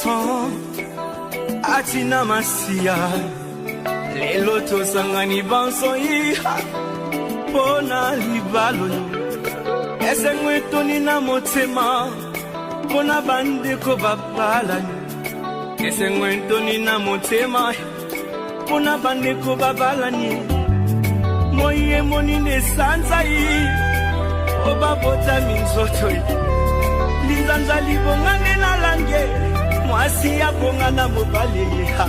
innocent atina masia lelo tosangani bansoi pona libalo esengwe toni na motema pona bande ko babala esengwe toni na motema pona bande ko babala ni moye moni ne sanzai oba bota minzoto linzanza libongane na lange mwasi ya bonga na mobali ha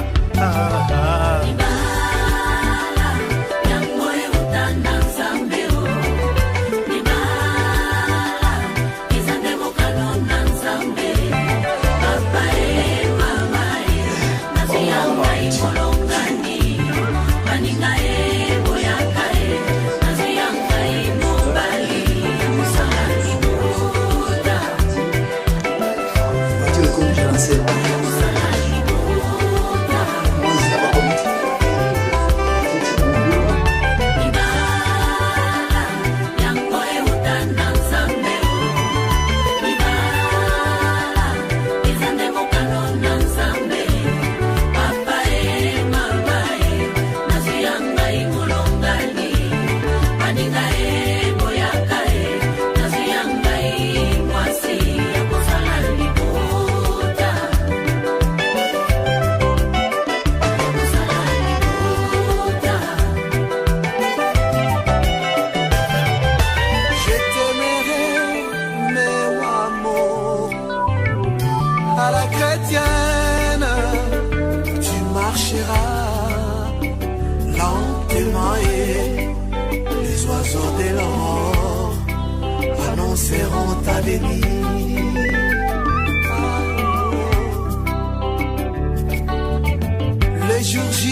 Le jour J,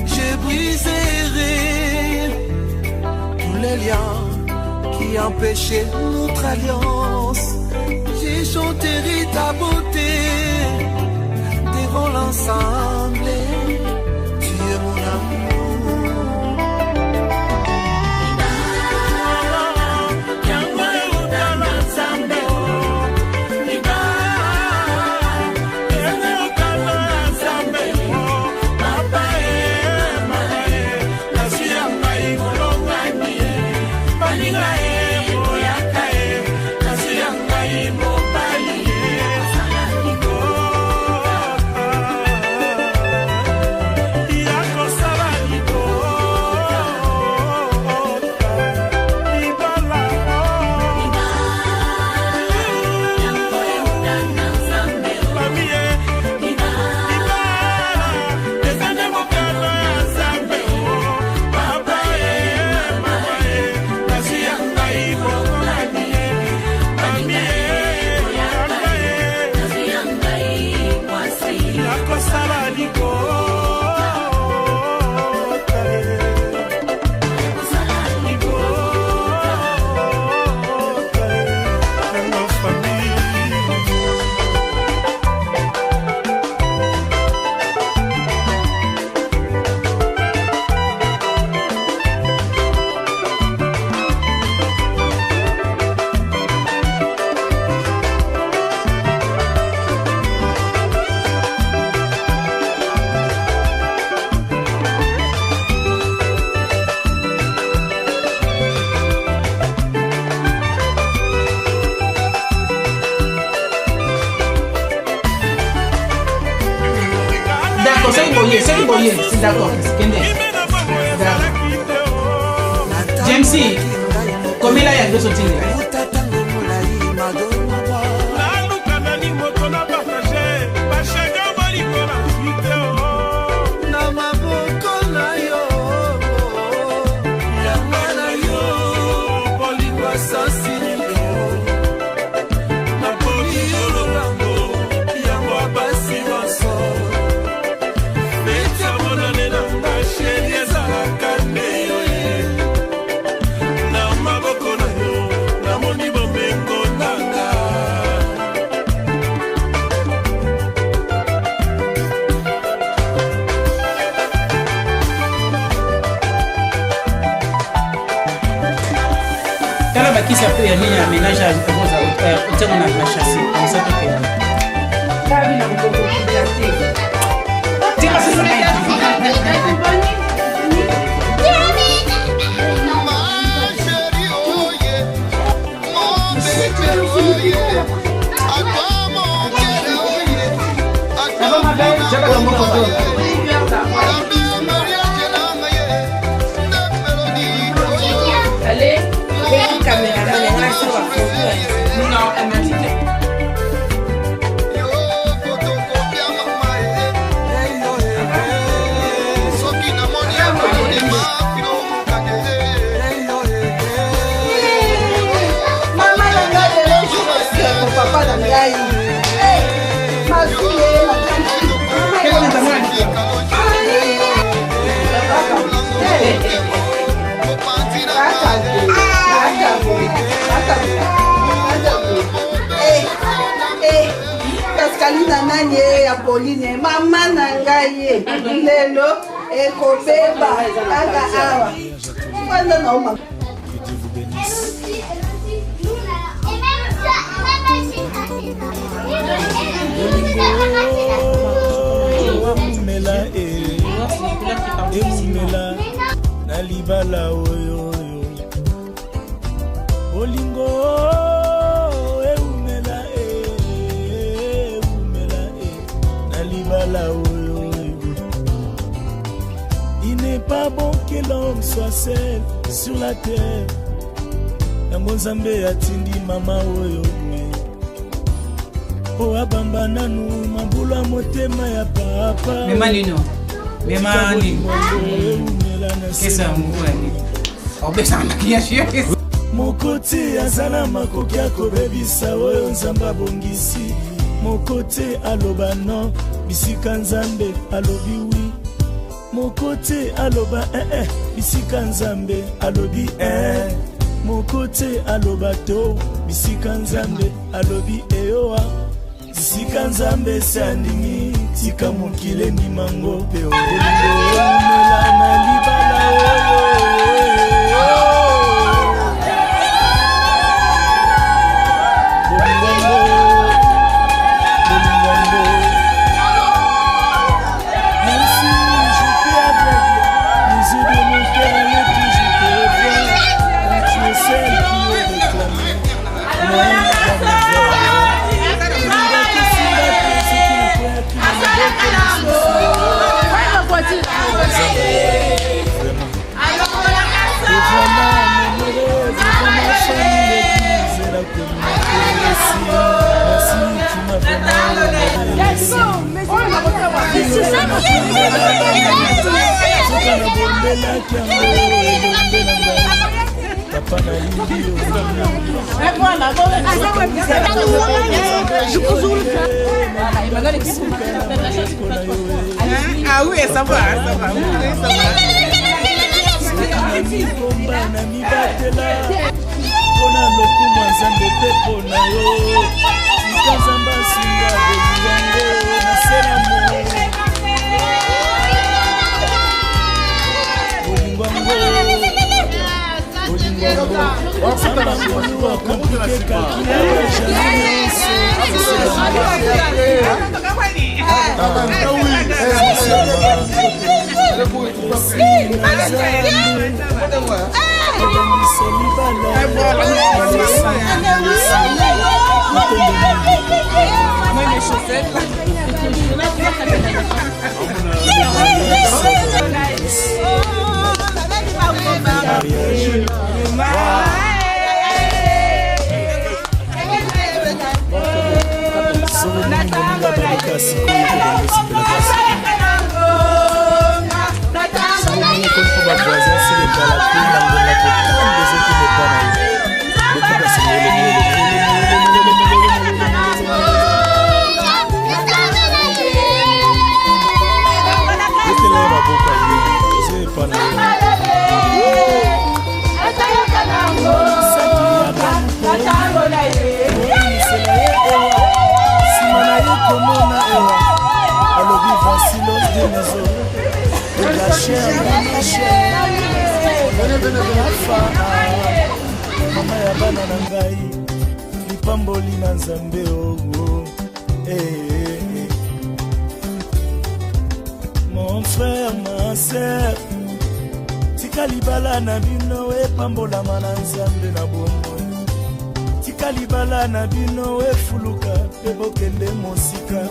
j'ai brisé tous les liens qui empêchaient notre alliance. J'ai chanté ta beauté devant l'ensemble. Tu es mon amour. C'est d'accord. James, comme il a deux sorties. Qui s'appelle un ménage à on a chassé comme ça. Allez, caméra, non, elle m'a dit. Papa na ngai. Ma fille, ma Pascaline nani Apolline mama na ngai lelo ekobeba kaka awa kwanza nauma. Emumela na libala oyo olingo emumela na libala oyo. Il n'est pas bon que l'homme soit seul sur la terre. Yango Nzambe atindi mama oyo o abamba nanu mabula motema ya papa. Mema nino. Mema nino. Kesa mwana. Obesa makiyashi. Mokote azala makoki akobebisa oyo Nzambe abongisi. Mokote aloba non bisika Nzambe alobi oui. Mokote aloba bisika Nzambe alobi Mokote aloba to bisika Nzambe alobi eoa. Bisika Nzambe sandimi tika mokile ni mango pe omela na libala Ah oui, ça va, ça va. pamboli na nzambe Mon frère, ma sœur, tika libala na bino pambola na nzambe na bomoi. Tika libala na bino fuluka pe bokende mosika.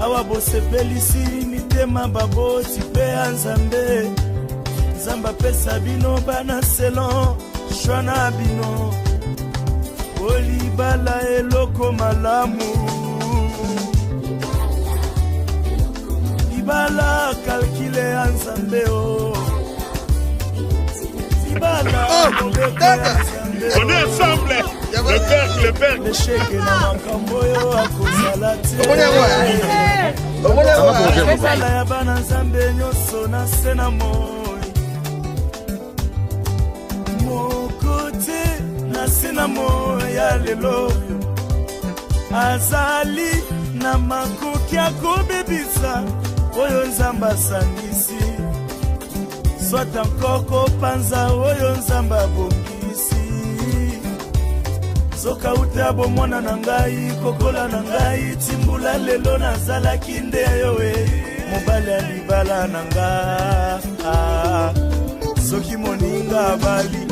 Awa bosepelisi mitema baboti pe nzambe. Nzamba pesa bino bana selon shwana bino. Olibala eloko malamu. Ibala calcule ensemble Ibala on est ensemble. Le père. Le chèque na makamboyo akozalati. Ibala ya bana nzambe nyoso na sena moi. Mokote na sena moi ya lelo. Azali na makoki akobebisa. Oyo nzamba sangisi Soit encore panza oyo nzamba bongisi Soka ute abo mwana na ngai Kokola na ngai Timbula lelo na zala kinde yowe Mobale alibala na nga Soki moninga abali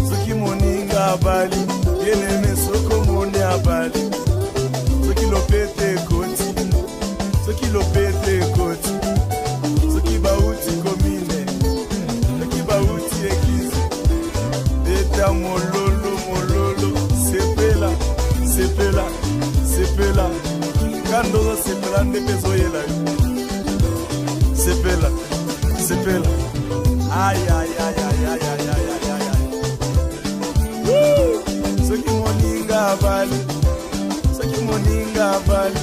Soki moninga abali Yeneme soko mone abali Soki lopete konti Soki lopete koti Soki bauti komine Soki bauti eglise Eta mololo mololo Sepela, sepela, sepela Kandozo sepela ndepezo yela Sepela, sepela Ay, ay, ay, ay, ay, ay, ay, ay, ay Soki moninga abali Soki moninga abali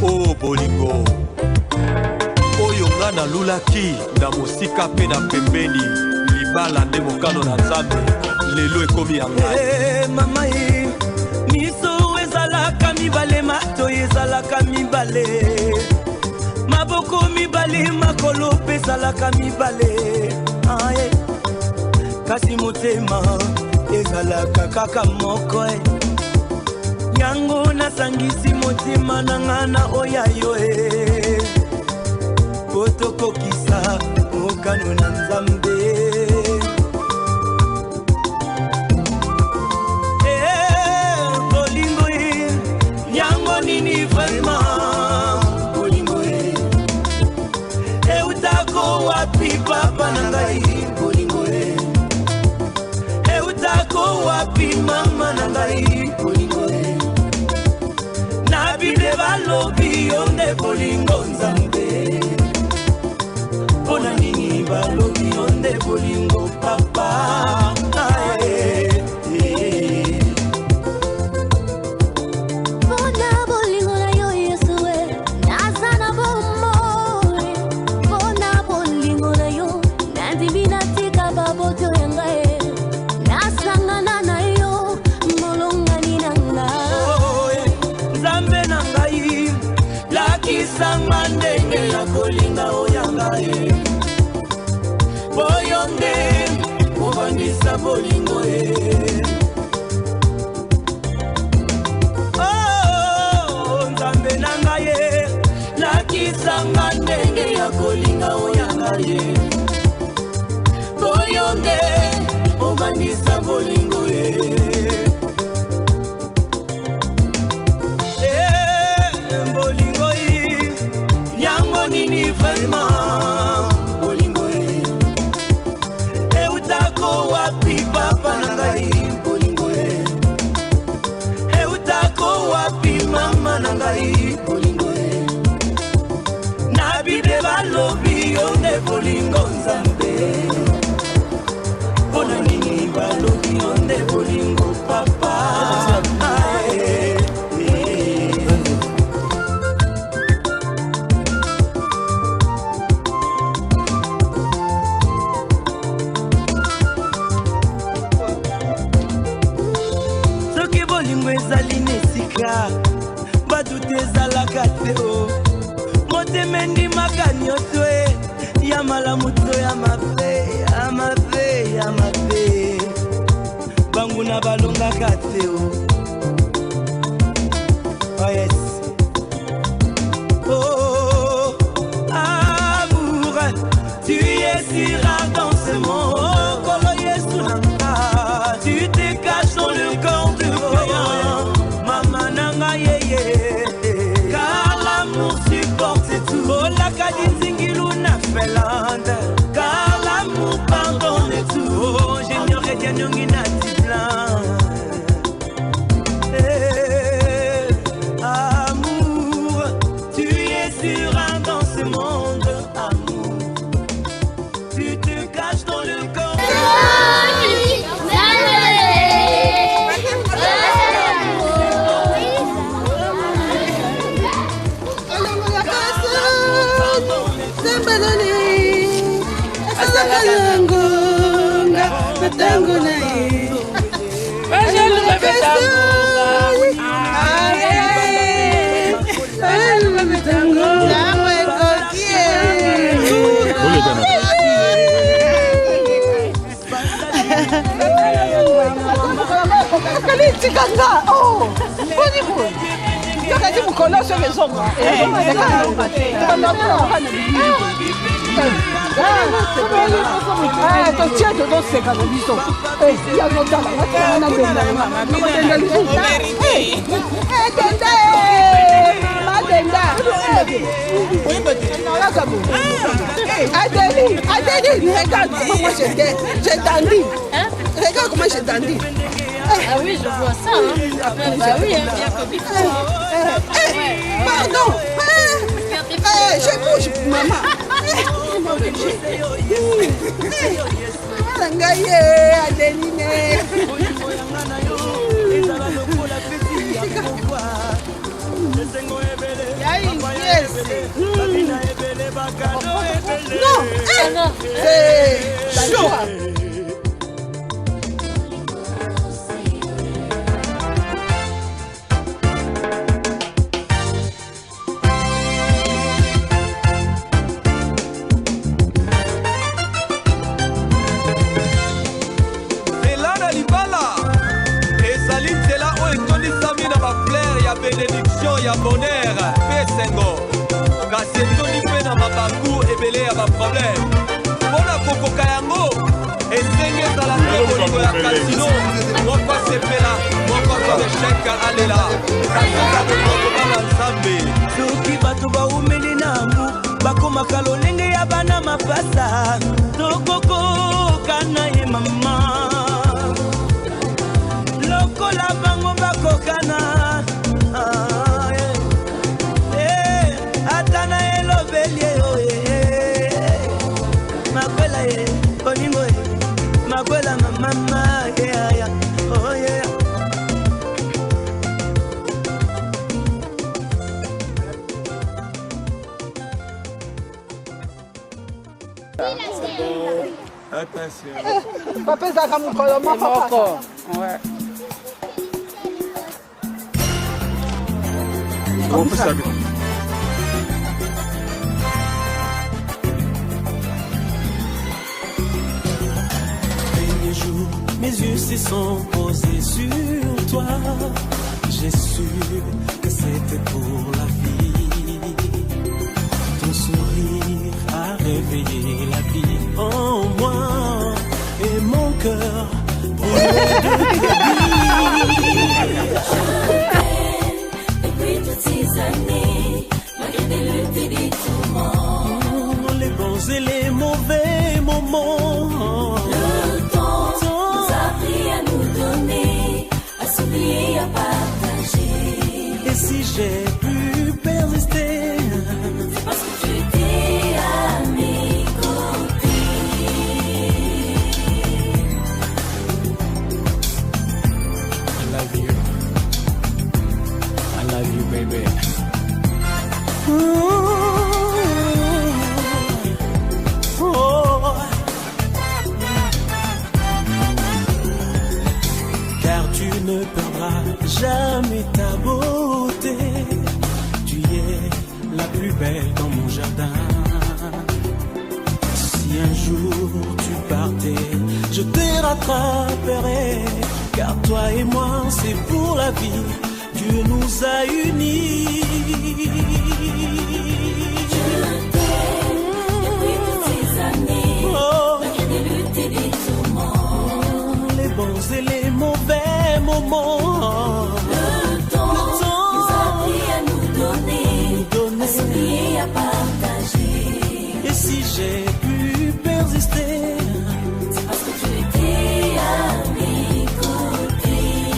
Oh bolingo oyo nga na lulaki na mosika pe na pembeni libala nde mokano na nzambe lelo ekomi ya ngai mama ye miso ezalaka mibale mato ezalaka mibale maboko mibale makolo pe ezalaka mibale kasi motema ezalaka kaka moko yango nasangisi motema na ngana oyayo potokokisa mokano na nzambe bolingo yango nini vraiment bolingo eutako wapi papa na ngai bolingo eutako wapi mama na ngai bolingo Nabide balobi onde bolingo nzambe Bona nini balobi onde bolingo papa Bona bolingo na yo Yesue Nazana bomore Bona bolingo na yo Nandivina tika baboto yangae Nasangana na yo Molongani nanga Zambe na ngai lakisanga ndenge ya kolinga oyanga boyonde kobangisa bolingo Nzambe na ngai lakisanga ndenge ya kolinga oyanga boyonde kobangisa bolingo Nini vraiment bolingo eutako wapi papa na ngai bolingo eutako wapi mama na ngai bolingo nabide balobi onde bolingo nzambe bona nini balobi onde bolingo papa ezali nesika badute ezalaka te temendi makanyoto ya malamuto ya mabe ya mabe ya mabe bangu na balonga kateo. Oh yes. Oh amour, tu es si rare dans ce monde. Kolo Yesu nanga, tu te caches dans le corps de voyant. Mama nanga yeye, car l'amour supporte tout. Oh la kadinzingilu na felande, car l'amour pardonne tout. Oh j'ignorais bien nyongi na tiblan. Dans ce monde, amour, tu te caches dans le corps. Tikanga, oh, boni boni. Takati mukolo sur les ongles. Tiens, de dos c'est comme biso. Il y a longtemps là, on a regarde comment j'ai dandy. Regarde comment j'ai dandy. Ah oui, je vois ça. Hein. Bah oui, hein. Pardon. Je bouge, maman. Sangaye, Adeline. Non, c'est chaud. Bénédiction, ya bonheur, Pesengo. Kasi toni pe na mabaku ebele ya ba problème. Bona koko kayango, esenge za la tebo ya casino. Moko sepela, moko ko de cheka alela. Kasi za moko bana nzambe. Soki bato ba umeli namu, bakoma kalolenge ya bana mapasa. Tokoko kana ye mama. Lokola bango bakokana. Makwela mama, yeah, yeah, oh yeah. Attention. Papa, ça va me coller, papa. Ouais. Comment ça va? Mes yeux se sont posés sur toi. J'ai su que c'était pour la vie. Ton sourire a réveillé la vie en moi. Et mon cœur brûlait de début. Depuis toutes ces années, malgré des luttes et des tourments, les bons et les mauvais moments. À partager. Et si j'ai pu persister, c'est parce que tu étais à mes côtés. jardin. Si un jour tu partais, je te rattraperai, car toi et moi c'est pour la vie, Dieu nous a unis. Je t'aime depuis toutes ces années, malgré des luttes et des tourments, les bons et les mauvais moments. Le temps nous a appris à nous donner, à s'oublier, à partager. Et si j'ai pu persister, c'est parce que tu étais à mes côtés.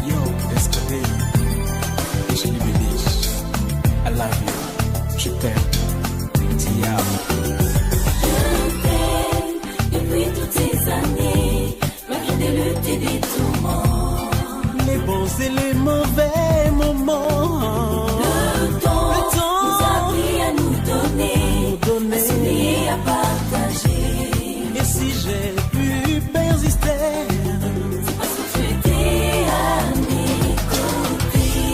Yo, Escadé, ich liebe dich. I love you. Je t'aime. Tiamo. Je t'aime depuis toutes ces années, malgré des luttes et des tourments. Les bons et les mauvais moments. Le temps nous a appris à nous donner, à s'oublier, à partager. Et si j'ai pu persister, c'est parce que tu étais à mes côtés.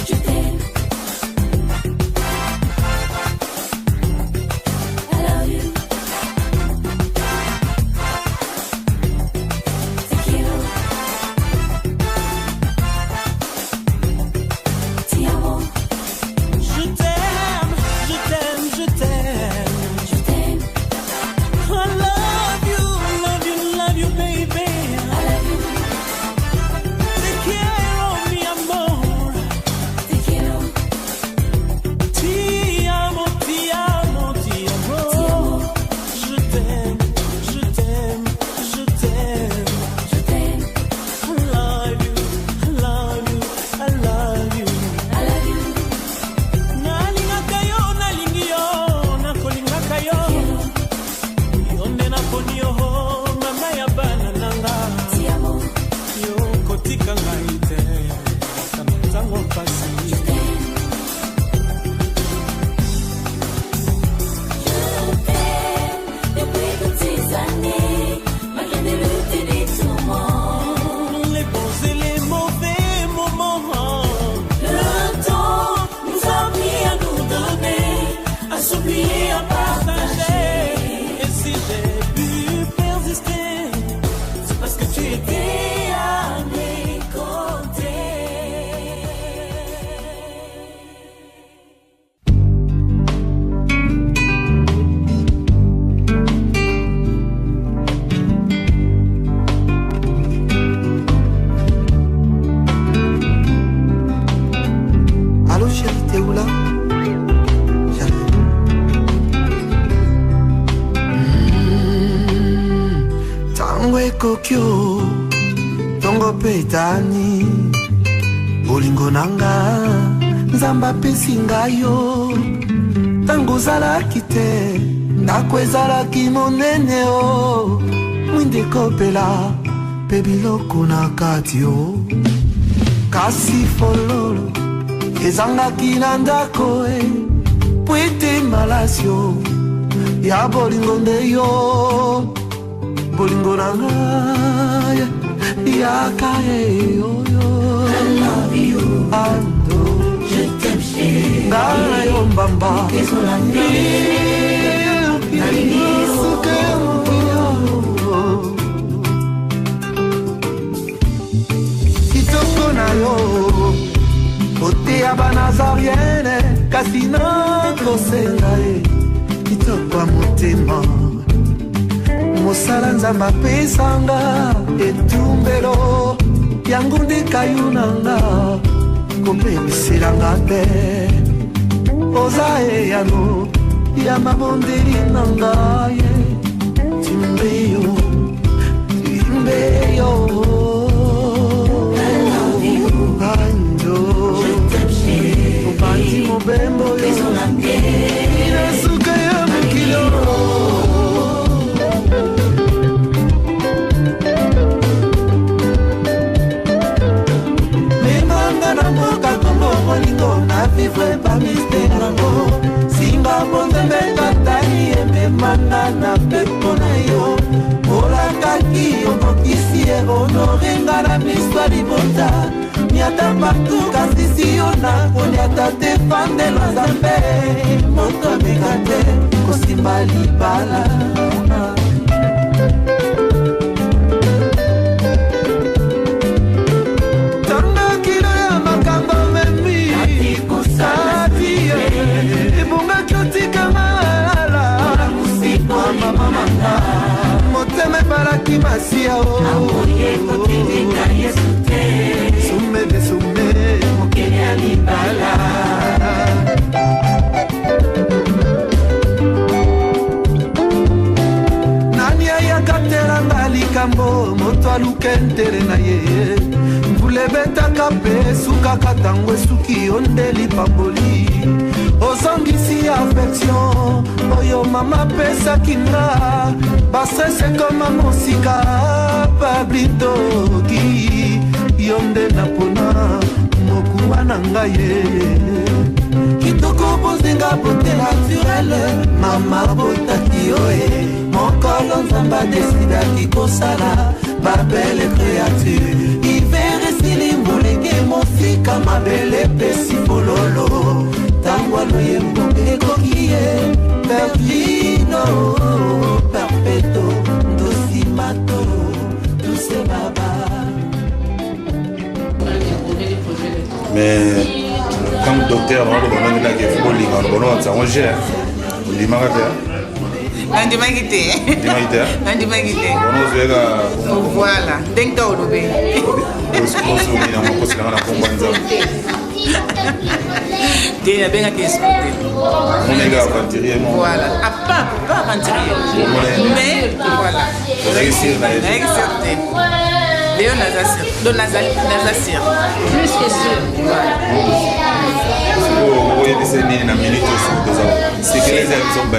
Je t'aime. I love you. Te quiero. Ti amo. je t'aime, je t'aime, je t'aime. Je t'aime. I love you, love you, love you, baby. I love you. Te quiero, mi amor. Te quiero. Ti amo, ti amo, ti amo. Ti amo. Je t'aime, je t'aime, je t'aime. Je t'aime. I love you, I love you, I love you. I love you. Nalingaka yo, nalingi yo, nakolingaka yo. Yo nde naponi yo, mama ya bana nanga. Ti amo. Yo kotika ngai te, kana ntango mpasi. Je t'aime. Je t'aime depuis toutes ces années, malgré des luttes et des tourments. Les bons et les mauvais moments. Le temps nous a appris à nous donner, à s'oublier, à partager. Et si j'ai pu persister, C'est parce que tu étais à mes côtés. Allô chérie, t'es où là? J'arrive. Tango ekokyo, tongo petani, bolingo nanga, nzamba pesi ngai yo. Tango ozalaki te, ndako ezalaki monene o. Mwinde kopela, mpe biloko na kati yo. Kasi fololo, ezangaki na ndako po ete malasio ya bolingo nde yo. Bolingo na ngai yaka oyo. I love you. Ando. Je t'aime chérie. Ngai yo mbamba. Kitoko na yo ote ya banazarienne, kasi nakosenga kitoko ya motema. Mosala nzambe apesanga etumbelo yango nde kayu nanga kopebiselanga te. Oza eyano ya mabondeli nanga ye. Timbeyo, timbeyo. Obandi mobembo yo inasuka ya mokilo. honorenga na miswa libota niata partout kasisi yo na koniata te fandelo nzambe moto ameka te kosimba libala tanga kilo ya makambo memi atikosati ebonga kyotikanga ala kusikwa mama mama motema ebalaki masia sume de sume mokele ya libala nani ayakatelanga likambo moto aluka entere na ye mvula ebetaka mpe esukaka ntango esuki yo nde lipamboli ozongisi affection oyo mama pesaki nga basese koma mosika pablitoki yo nde napona mokuwa na ngai ye kitoko bozenga bote naturele mama botaki yo e mokolo nzamba desidaki kosala babele créature ivere esili molenge mosika mabele pesi fololo tango aloyembo ekoki ye perfino perpeto ndosimato tuse baba. Mais comme docteur, on a dit que on gère. Voilà, denk dat we Dia bem aqui voilà, à pas aventurier. Mais voilà. Léon Nazasir. Plus que sûr.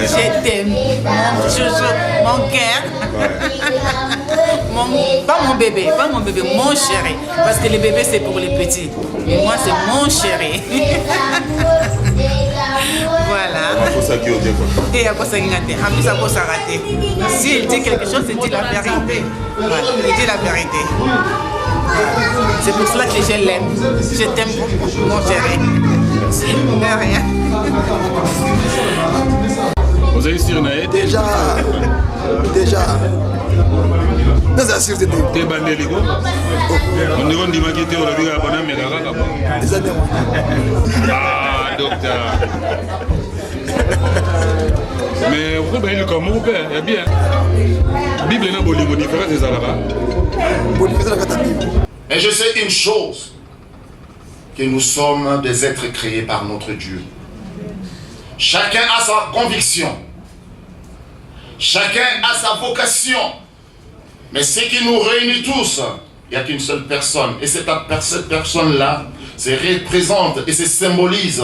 Je t'aime, mon chouchou, mon cœur. Pas mon bébé, mon chéri. Parce que les bébés c'est pour les petits. Et moi c'est mon chéri. Voilà. Et à quoi ça gâte? En plus à quoi ça raté? S'il dit quelque chose, il dit la vérité. Voilà. Il dit la vérité. C'est pour cela que je l'aime. Je t'aime beaucoup, mon chéri. De rien. Vous avez sur Naïd? Déjà. Nous assurons de nous. T'es bandé, Ligo? On est rendu maquillé, on a vu un bon ami, des années. Ah, docteur. Mais vous pouvez comme mon père, il y a bien. Bible n'a pas de différence des Arabes. Et je sais une chose, que nous sommes des êtres créés par notre Dieu. Chacun a sa conviction. Chacun a sa vocation. Mais ce qui nous réunit tous, il n'y a qu'une seule personne. Et cette personne-là se représente et se symbolise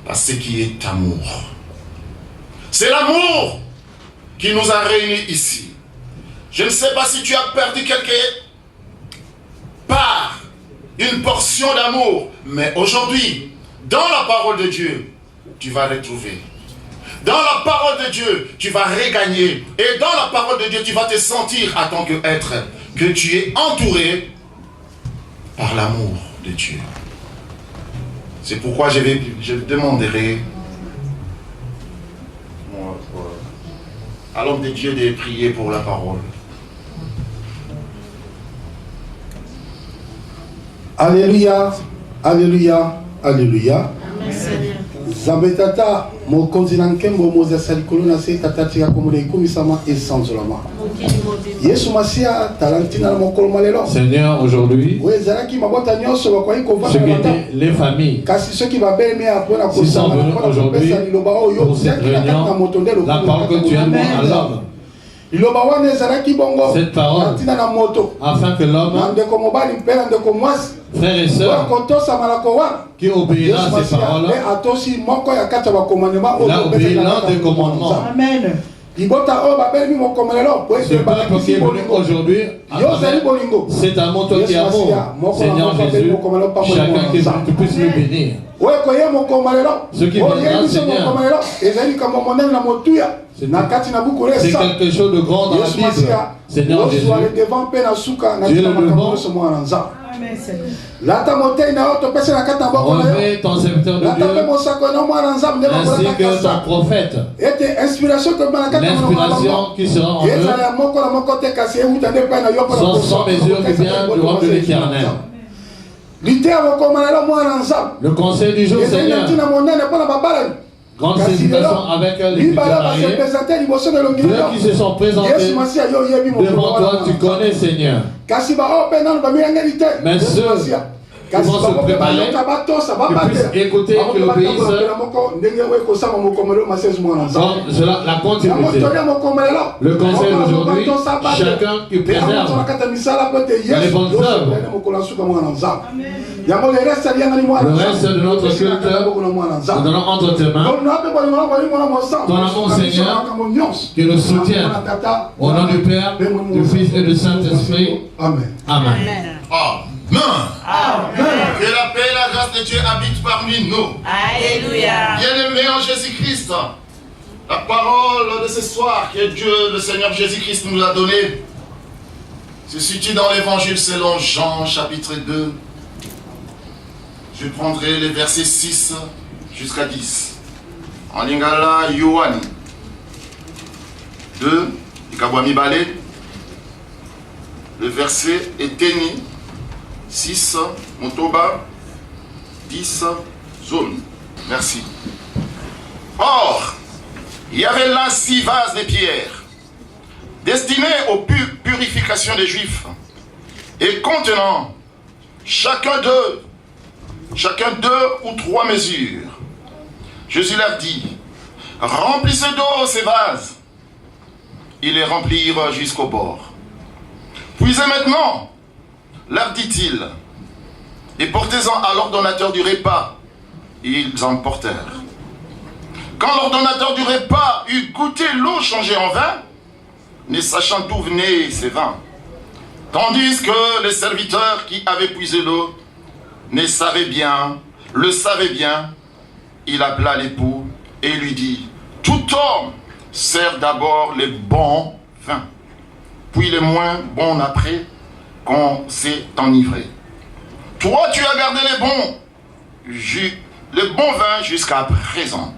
par ce qui est amour. C'est l'amour qui nous a réunis ici. Je ne sais pas si tu as perdu quelque part, une portion d'amour. Mais aujourd'hui, dans la parole de Dieu, tu vas retrouver. Dans la parole de Dieu, tu vas regagner. Et dans la parole de Dieu, tu vas te sentir en tant qu'être que tu es entouré par l'amour de Dieu. C'est pourquoi je demanderai à l'homme de Dieu de prier pour la parole. Alléluia, alléluia, alléluia. Zambetata mokonzi na nkembo Moses alikolo na se tatati ya komule ikumisama esanzolama. Yesu Masia talantina na mokolo malelo. Seigneur, aujourd'hui, ceux qui étaient les familles qui sont venus aujourd'hui pour cette réunion, la parole que tu as mis à l'homme. Cette parole, afin que l'homme, frères et sœurs, qui obéira à ces paroles, il a obéi l'un des commandements. Amen. Ce peuple qui est venu aujourd'hui, c'est à mon toi qui est amour. Seigneur Jésus, chacun qui est venu, tu puisses le bénir. Ce qui viendra, Seigneur, c'est quelque chose de grand dans la Bible. Seigneur Jésus, Dieu le devant. Remets ton serviteur de Dieu ainsi que ton prophète. L'inspiration qui sera en eux sont sans mesure qui vient du royaume de l'Éternel. Le conseil du jour, Seigneur. Grande célébration avec les futurs mariés. Ceux qui se sont présentés devant toi, tu connais, Seigneur. Mais ceux qui vont se préparer, qui puissent écouter et qui obéissent comme la continuité. Le conseil d'aujourd'hui, chacun qui préserve les bonnes œuvres. Le reste de notre culte, nous donnons entre tes mains. Ton amour, Seigneur, qui nous soutient. Au nom du Père, du Fils et du Saint-Esprit. Amen. Amen. Que la paix et la grâce de Dieu habitent parmi nous. Alléluia. Bien-aimés en Jésus-Christ, la parole de ce soir que Dieu, le Seigneur Jésus-Christ nous a donnée, se situe dans l'évangile selon Jean, chapitre 2. Je prendrai les versets 6 jusqu'à 10. En lingala Yohani 2, Ikabwami Balé, le verset est Teni 6, Motoba 10, Zone. Merci. Or, il y avait là 6 vases de pierre destinés aux purifications des Juifs et contenant chacun deux ou 3 mesures. Jésus leur dit, remplissez d'eau ces vases. Ils les remplirent jusqu'au bord. Puisez maintenant, leur dit-il, et portez-en à l'ordonnateur du repas. Ils en portèrent. Quand l'ordonnateur du repas eut goûté l'eau changée en vin, ne sachant d'où venaient ces vins, tandis que les serviteurs qui avaient puisé l'eau le savait bien, il appela l'époux et lui dit, tout homme sert d'abord les bons vins, puis les moins bons après qu'on s'est enivré. Toi, tu as gardé les bons vins jusqu'à présent.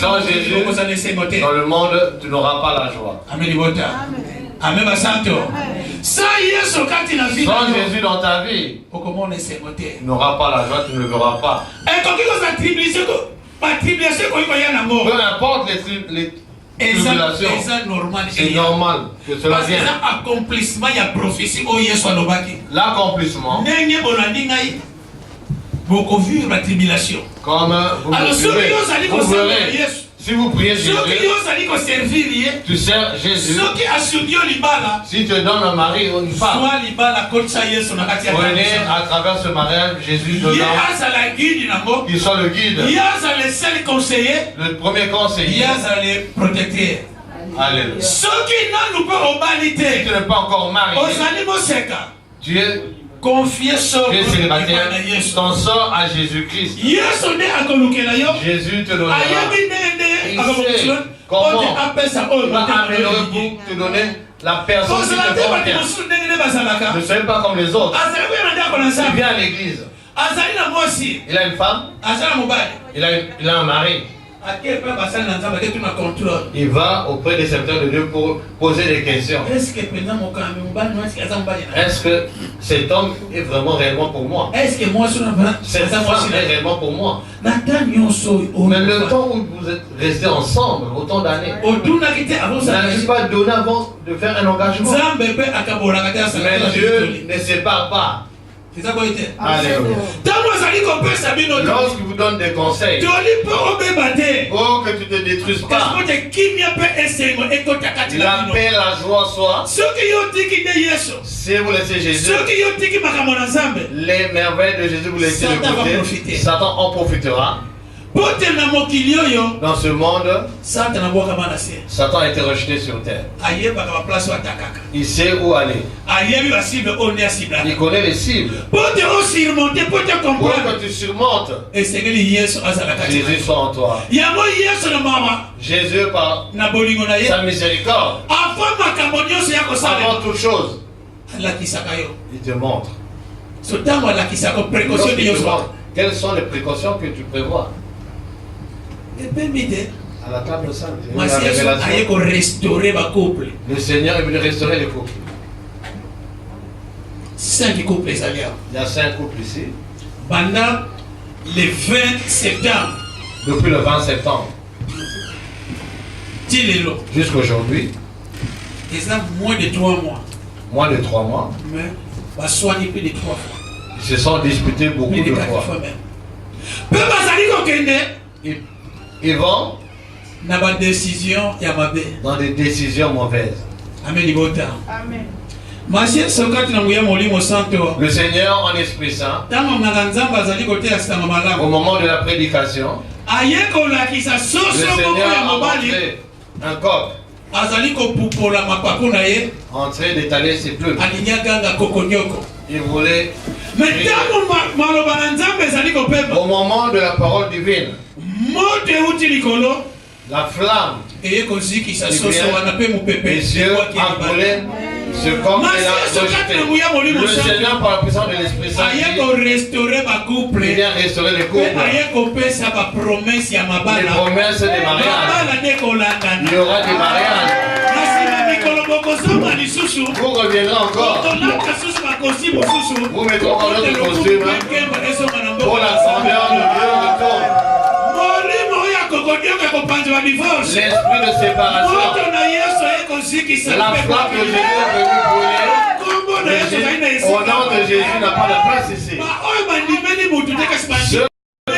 Sans Jésus, dans le monde, tu n'auras pas la joie. Amen. Amen. Sans Jésus dans ta vie, tu n'auras pas la joie, tu ne le verras pas. Peu importe les tribulations, c'est normal que cela vienne. L'accomplissement, beaucoup vivre la tribulation. Comme vous me verrez, si vous priez Jésus, tu sers Jésus. Si tu donnes un mari ou une femme, prenez à travers ce mariage Jésus dedans, qu'il soit le guide, le premier conseiller, alléluia. Si tu n'es pas encore marié, tu es célibataire, ton sort à Jésus-Christ. Jésus te donnera. Il sait comment il va améliorer pour te donner la personne qui te convient. Ne soyez pas comme les autres. Il vient à l'église. Il a une femme. Il a un mari. Il va auprès des serviteurs de Dieu pour poser des questions. Est-ce que cet homme est vraiment réellement pour moi? Est-ce que moi cette femme est réellement pour moi? Mais le temps où vous êtes restés ensemble, autant d'années, n'avez pas donné avant de faire un engagement. Mais Dieu ne sépare pas. Alléluia. Lorsqu'il vous donne des conseils, oh, que tu ne te détruises pas, la paix, la joie soit. Si vous laissez Jésus, les merveilles de Jésus vous laissez de côté, Satan en profitera. Dans ce monde, Satan a été rejeté sur terre. Il sait où aller. Il connaît les cibles. Pour que tu surmontes, Jésus soit en toi. Jésus, par sa miséricorde, avant toute chose, il te montre. Quelles sont les précautions que tu prévois? À la table sainte, le Seigneur est venu restaurer les couples. 5 couples, il y a 5 couples ici. Pendant le 20 septembre. Depuis le 20 septembre. Jusqu'aujourd'hui. Ils ont moins de 3 mois. Moins de 3 mois. Mais va soigner plus de 3 fois. Ils se sont disputés beaucoup de fois. Ils vont dans des décisions mauvaises. Amen. Le Seigneur en Esprit Saint, au moment de la prédication, le Seigneur a montré un coq en train d'étaler ses plumes. Il voulait au moment de la parole divine, la flamme et Dieu a brûlé ce corps et l'a rejeté. Le Seigneur, par la puissance de l'Esprit Saint, il vient restaurer les couples. Les promesses des mariages. Il y aura des mariages. Vous reviendrez encore. Vous mettrez encore notre costume pour la grandeur de Dieu retourne. L'esprit de séparation, la flamme de Jésus est venue brûler. Au nom de Jésus n'a pas de place ici. Ceux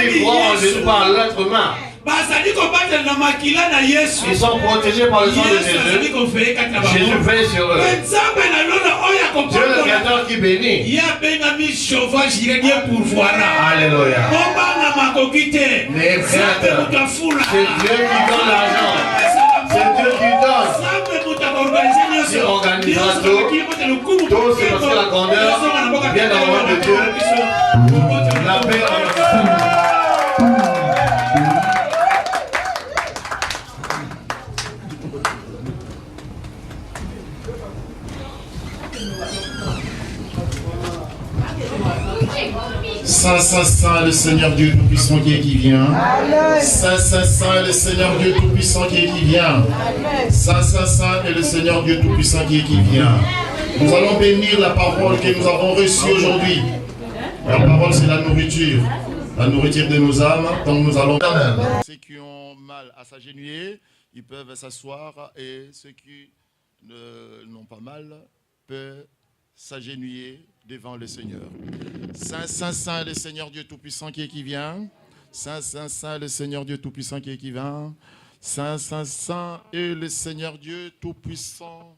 qui croient en Jésus par l'être humain, ils sont protégés par le sang de Jésus. Jésus veille sur eux. Dieu le Créateur qui bénit. Alléluia. Les prêtres, c'est Dieu qui donne l'argent. C'est Dieu qui donne. Il organisera tout. Tout c'est parce que la grandeur vient dans le nom de Dieu. La paix en Saint, Saint, Saint, le Seigneur Dieu Tout-Puissant qui est qui vient. Saint, Saint, Saint, le Seigneur Dieu Tout-Puissant qui est qui vient. Saint, Saint, Saint, et le Seigneur Dieu Tout-Puissant qui est qui vient. Nous allons bénir la parole que nous avons reçue aujourd'hui. La parole, c'est la nourriture de nos âmes. Donc nous allons... Ceux qui ont mal à s'agenouiller, ils peuvent s'asseoir, et ceux qui n'ont pas mal peuvent s'agenouiller devant le Seigneur. Saint, Saint, Saint, le Seigneur Dieu Tout-Puissant qui est qui vient. Saint, Saint, Saint, le Seigneur Dieu Tout-Puissant qui est qui vient. Saint, Saint, Saint, et le Seigneur Dieu Tout-Puissant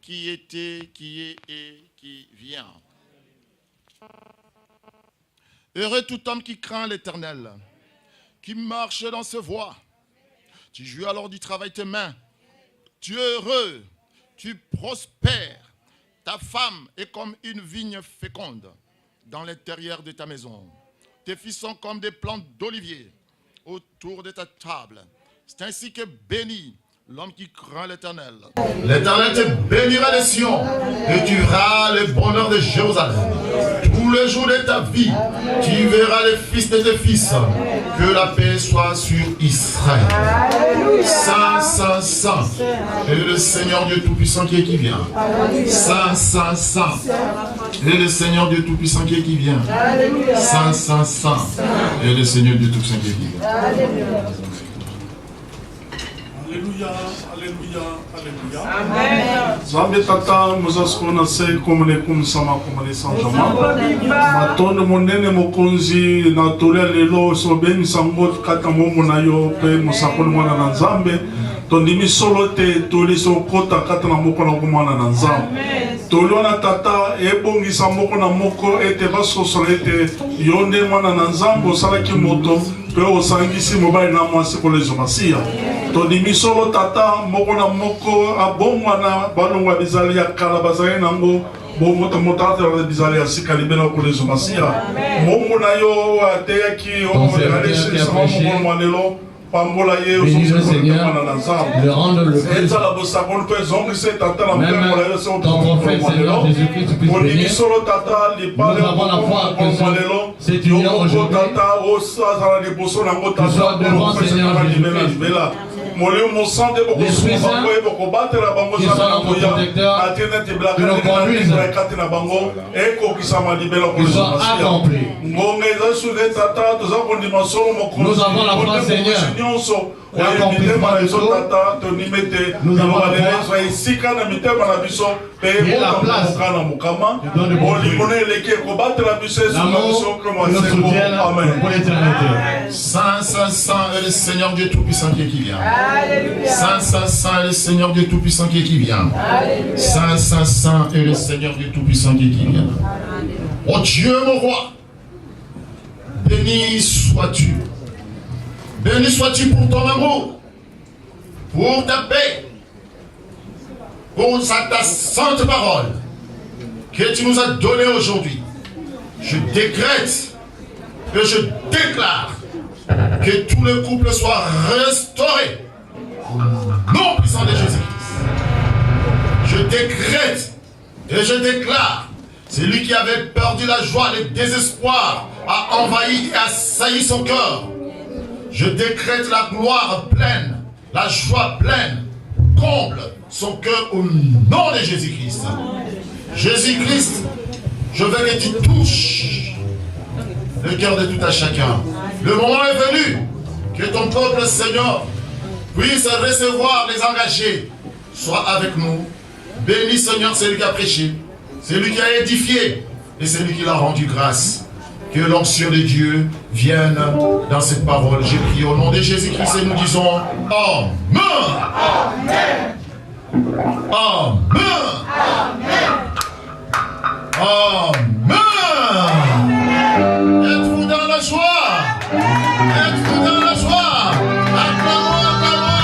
qui était, qui est et qui vient. Heureux tout homme qui craint l'Éternel, qui marche dans ses voies. Tu jouis alors du travail de tes mains. Tu es heureux, tu prospères. Ta femme est comme une vigne féconde dans l'intérieur de ta maison. Tes fils sont comme des plantes d'olivier autour de ta table. C'est ainsi que béni l'homme qui craint l'Éternel. L'Éternel te bénira des Sion et tu verras le bonheur de Jérusalem. Tous les jours de ta vie, tu verras les fils de tes fils. Que la paix soit sur Israël. Saint, Saint, Saint, et le Seigneur Dieu Tout-Puissant qui est qui vient. Saint, Saint, Saint, et le Seigneur Dieu Tout-Puissant qui est qui vient. Saint, Saint, Saint, et le Seigneur Dieu Tout-Puissant qui est qui vient. Alléluia, alléluia, alléluia. Amen. Zambe tata muzaskona se komune kumsama komune sanjama. Matondo monene mokonzi na tolia lelo so beni sango kata momo na yo pe musakoni mwana na Nzambe. Tondimi solo te toli so kota kata na moko na mwana na Nzambe. Toliona tata ebongisa moko na moko ete basosola ete yonde mwana na Nzambe osalaki moto pe osangisi mobali na mwasi kolezo masiya. Tondimi solo tata moko na moko abongwana balongwa bizali ya kala bazali nango bomoto motata ya bizali ya sika libena kolezo masiya. Momo na yo ateyaki o alesi sama moko mwanelo. Bénis le Seigneur, le rendre le plus. Même ton prophète Seigneur Jésus-Christ puisse bénir. Nous avons la foi que cette union aujourd'hui, tu sois devant Seigneur Jésus-Christ. L'Esprit Saint, qui soit notre protecteur, qui nous conduise, qui soit accompli. Nous avons la foi, Seigneur. L'accomplissement de tout, nous avons la foi et la place de donner bon Dieu. L'amour nous soutienne pour l'éternité. Saint, Saint, Saint est le Seigneur Dieu Tout-Puissant qui vient. Saint, Saint, Saint est le Seigneur Dieu Tout-Puissant qui vient. Saint, Saint, Saint est le Seigneur Dieu Tout-Puissant qui vient. Oh Dieu mon roi, béni sois-tu. Béni sois-tu pour ton amour, pour ta paix, pour ta sainte parole que tu nous as donnée aujourd'hui. Je décrète que je déclare que tout le couple soit restauré au nom puissant de Jésus-Christ. Je décrète et je déclare, celui qui avait perdu la joie, le désespoir, a envahi et assailli son cœur. Je décrète la gloire pleine, la joie pleine, comble son cœur au nom de Jésus-Christ. Jésus-Christ, je veux que tu touches le cœur de tout à chacun. Le moment est venu que ton peuple, Seigneur, puisse recevoir les engagés. Sois avec nous. Bénis, Seigneur, celui qui a prêché, celui qui a édifié et celui qui l'a rendu grâce. Que l'onction de Dieu vienne dans cette parole. J'ai prié au nom de Jésus-Christ et nous disons Amen. Amen. Amen. Amen. Êtes-vous dans la joie? Êtes-vous dans la joie? Acclamons, acclamons,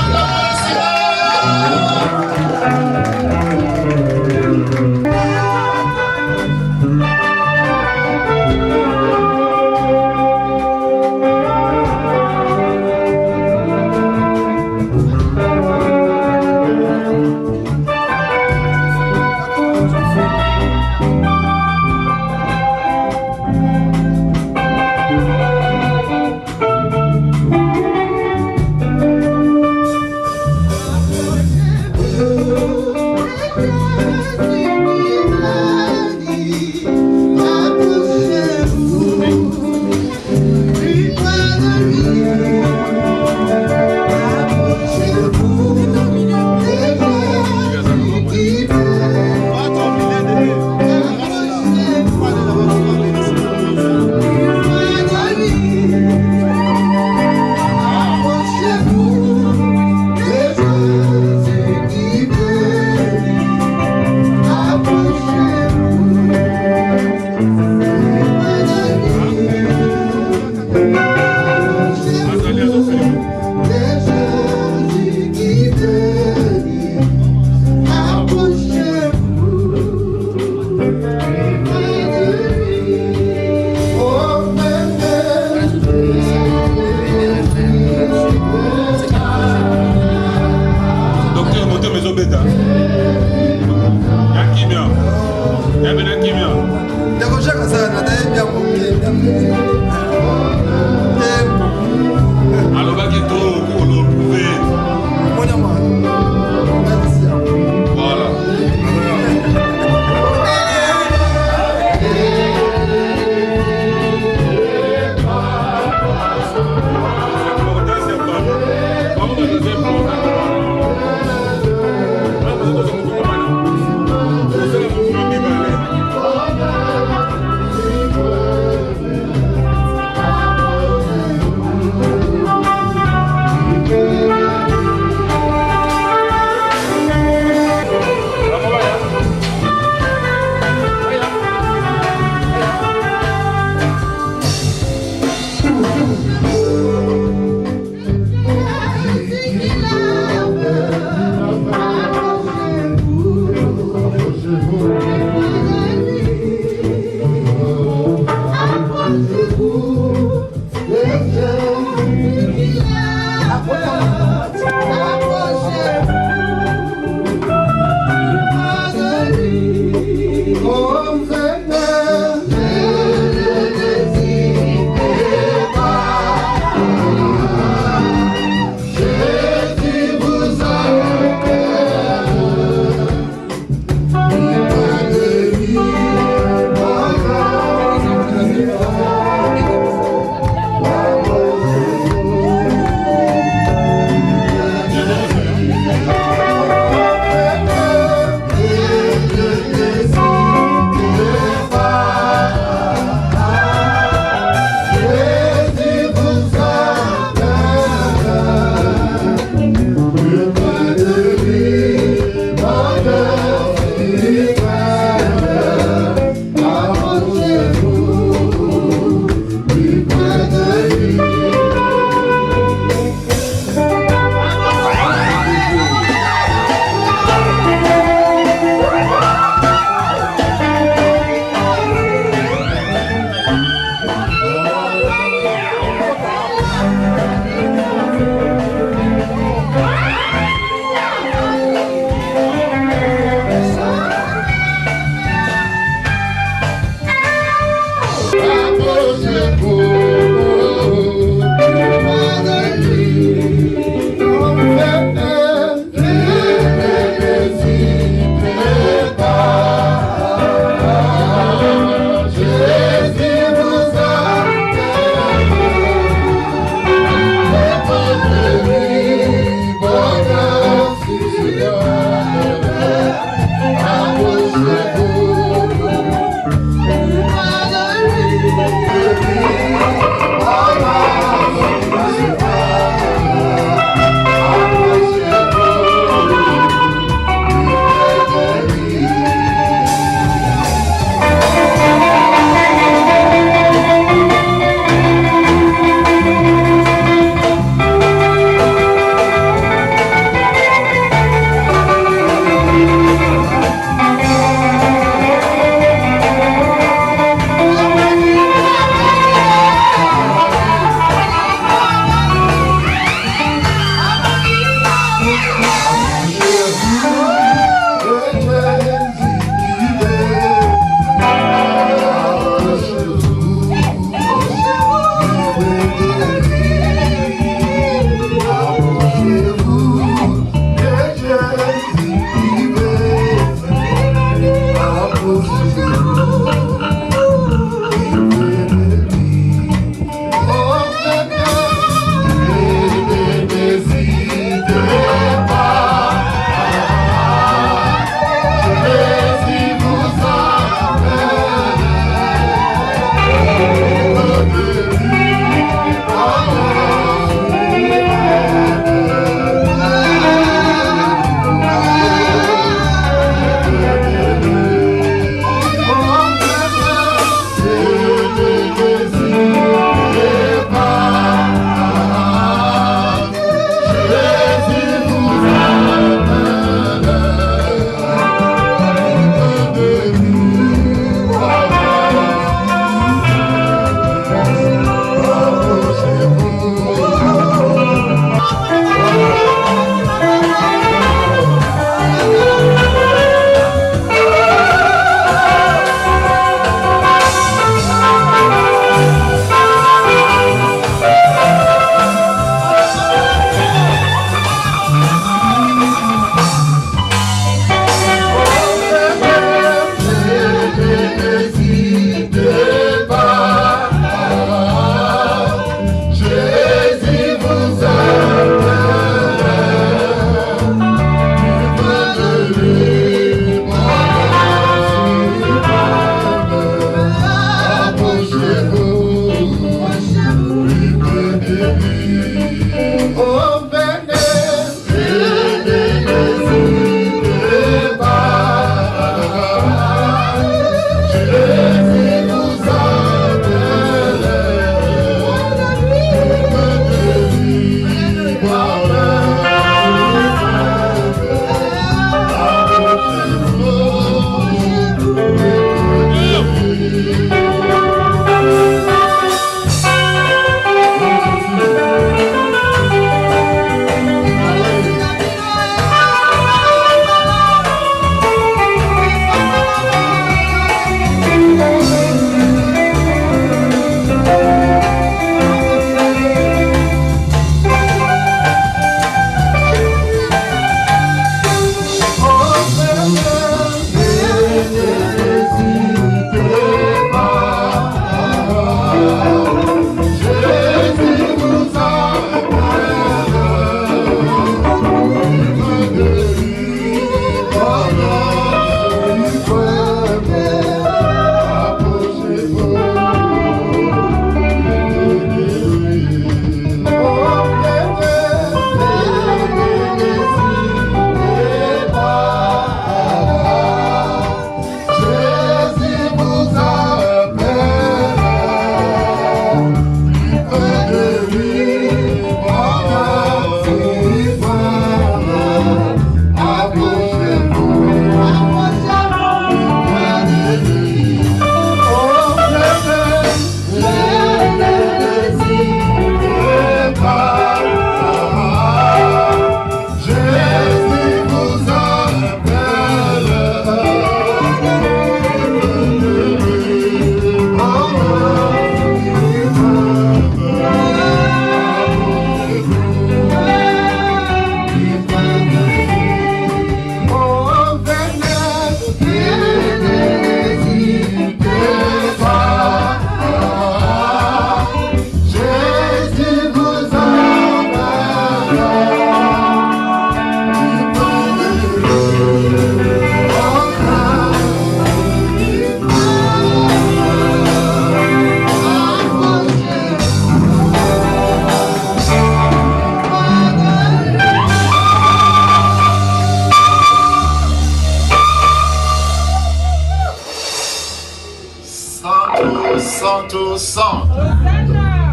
Santo, Santo.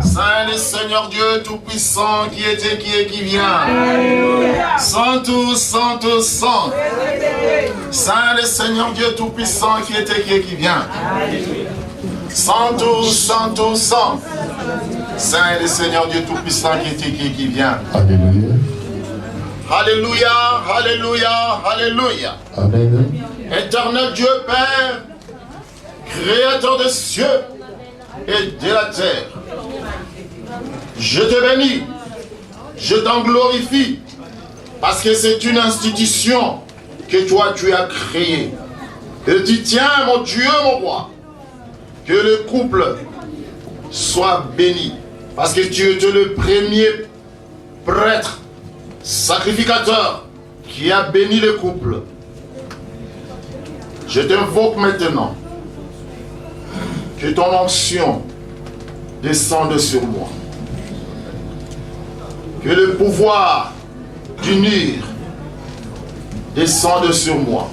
Saint le Seigneur Dieu Tout-Puissant qui était, qui est, qui vient. Santo, Santo, Santo. Saint le Seigneur Dieu Tout-Puissant qui était, qui est, qui vient. Santo, Santo, Santo. Saint le Seigneur Dieu Tout-Puissant qui était, qui est, qui vient. Alléluia. Alléluia, Alléluia, Alléluia. Amen. Éternel Dieu Père, Créateur des cieux et de la terre, je te bénis, je t'en glorifie, parce que c'est une institution que toi tu as créée. Et tu tiens, mon Dieu, mon roi, que le couple soit béni, parce que tu es le premier prêtre, sacrificateur, qui a béni le couple. Je t'invoque maintenant que ton onction descende sur moi. Que le pouvoir d'unir descende sur moi.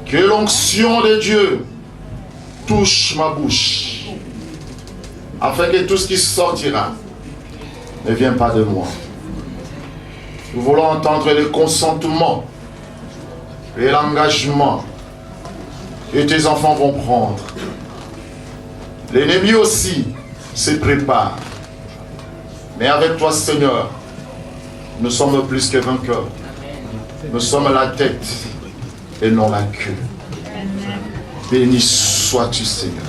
Que l'onction de Dieu touche ma bouche. Afin que tout ce qui sortira ne vienne pas de moi. Nous voulons entendre le consentement et l'engagement que tes enfants vont prendre. L'ennemi aussi se prépare. Mais avec toi, Seigneur, nous sommes plus que vainqueurs. Nous sommes la tête et non la queue. Béni sois-tu, Seigneur.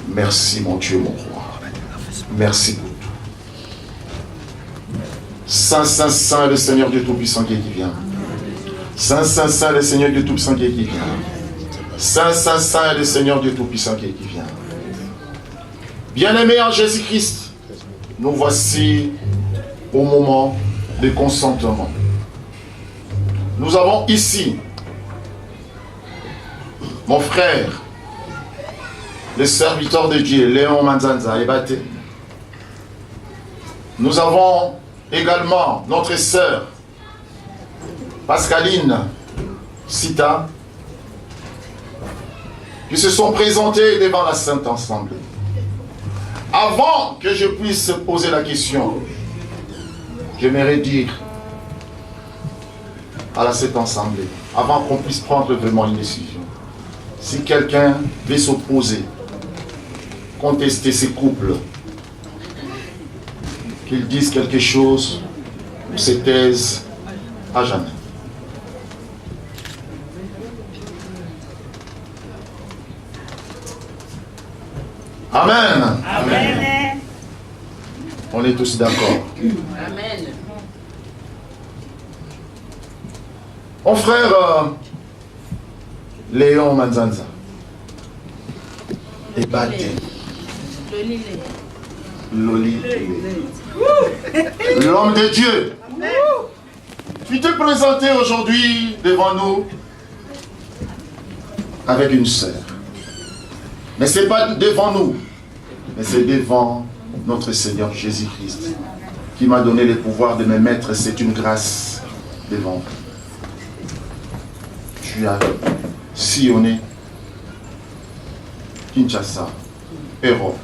Merci, mon Dieu, mon roi. Merci pour tout. Saint, Saint, Saint, le Seigneur Dieu Tout-Puissant qui vient. Saint, Saint, Saint, le Seigneur Dieu Tout-Puissant qui vient. Saint, Saint, Saint, le Seigneur Dieu Tout-Puissant qui vient. Bien-aimé en Jésus-Christ, nous voici au moment de consentement. Nous avons ici mon frère, le serviteur de Dieu, Léon Manzanza, Ebate. Nous avons également notre sœur, Pascaline Sita, qui se sont présentés devant la Sainte Assemblée. Avant que je puisse poser la question, j'aimerais dire à la Sainte Assemblée, avant qu'on puisse prendre vraiment une décision, si quelqu'un veut s'opposer, contester ces couples, qu'ils disent quelque chose ou se taisent à jamais. Amen. Amen. On est tous d'accord. Amen. Mon frère Léon Manzanza est battu. Loli. L'homme de Dieu. Tu t'es présenté aujourd'hui devant nous avec une sœur. Mais ce n'est pas devant nous, mais c'est devant notre Seigneur Jésus-Christ qui m'a donné le pouvoir de me mettre. C'est une grâce devant vous. Tu as sillonné Kinshasa, Europe,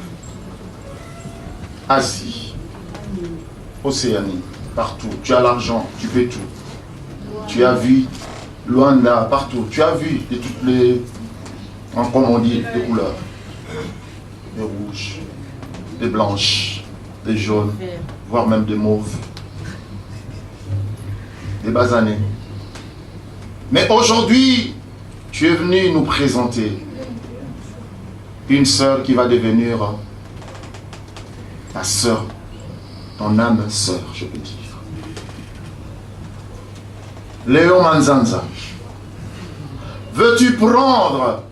Asie, Océanie, partout. Tu as l'argent, tu fais tout. Tu as vu Luanda, partout. Tu as vu de toutes les, comme on dit, des couleurs. Des rouges, des blanches, des jaunes, voire même des mauves, des basanés. Mais aujourd'hui, tu es venu nous présenter une sœur qui va devenir ta sœur, ton âme sœur, je peux dire. Léon Manzanza, veux-tu prendre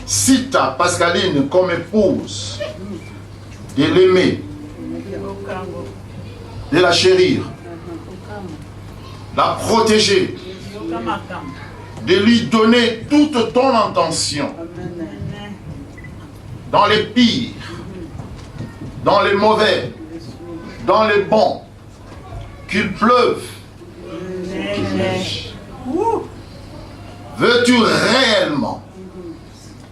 Sita Pascaline comme épouse, de l'aimer, de la chérir, la protéger, de lui donner toute ton intention, dans les pires, dans les mauvais, dans les bons, qu'il pleuve, qu'il neige. Veux-tu réellement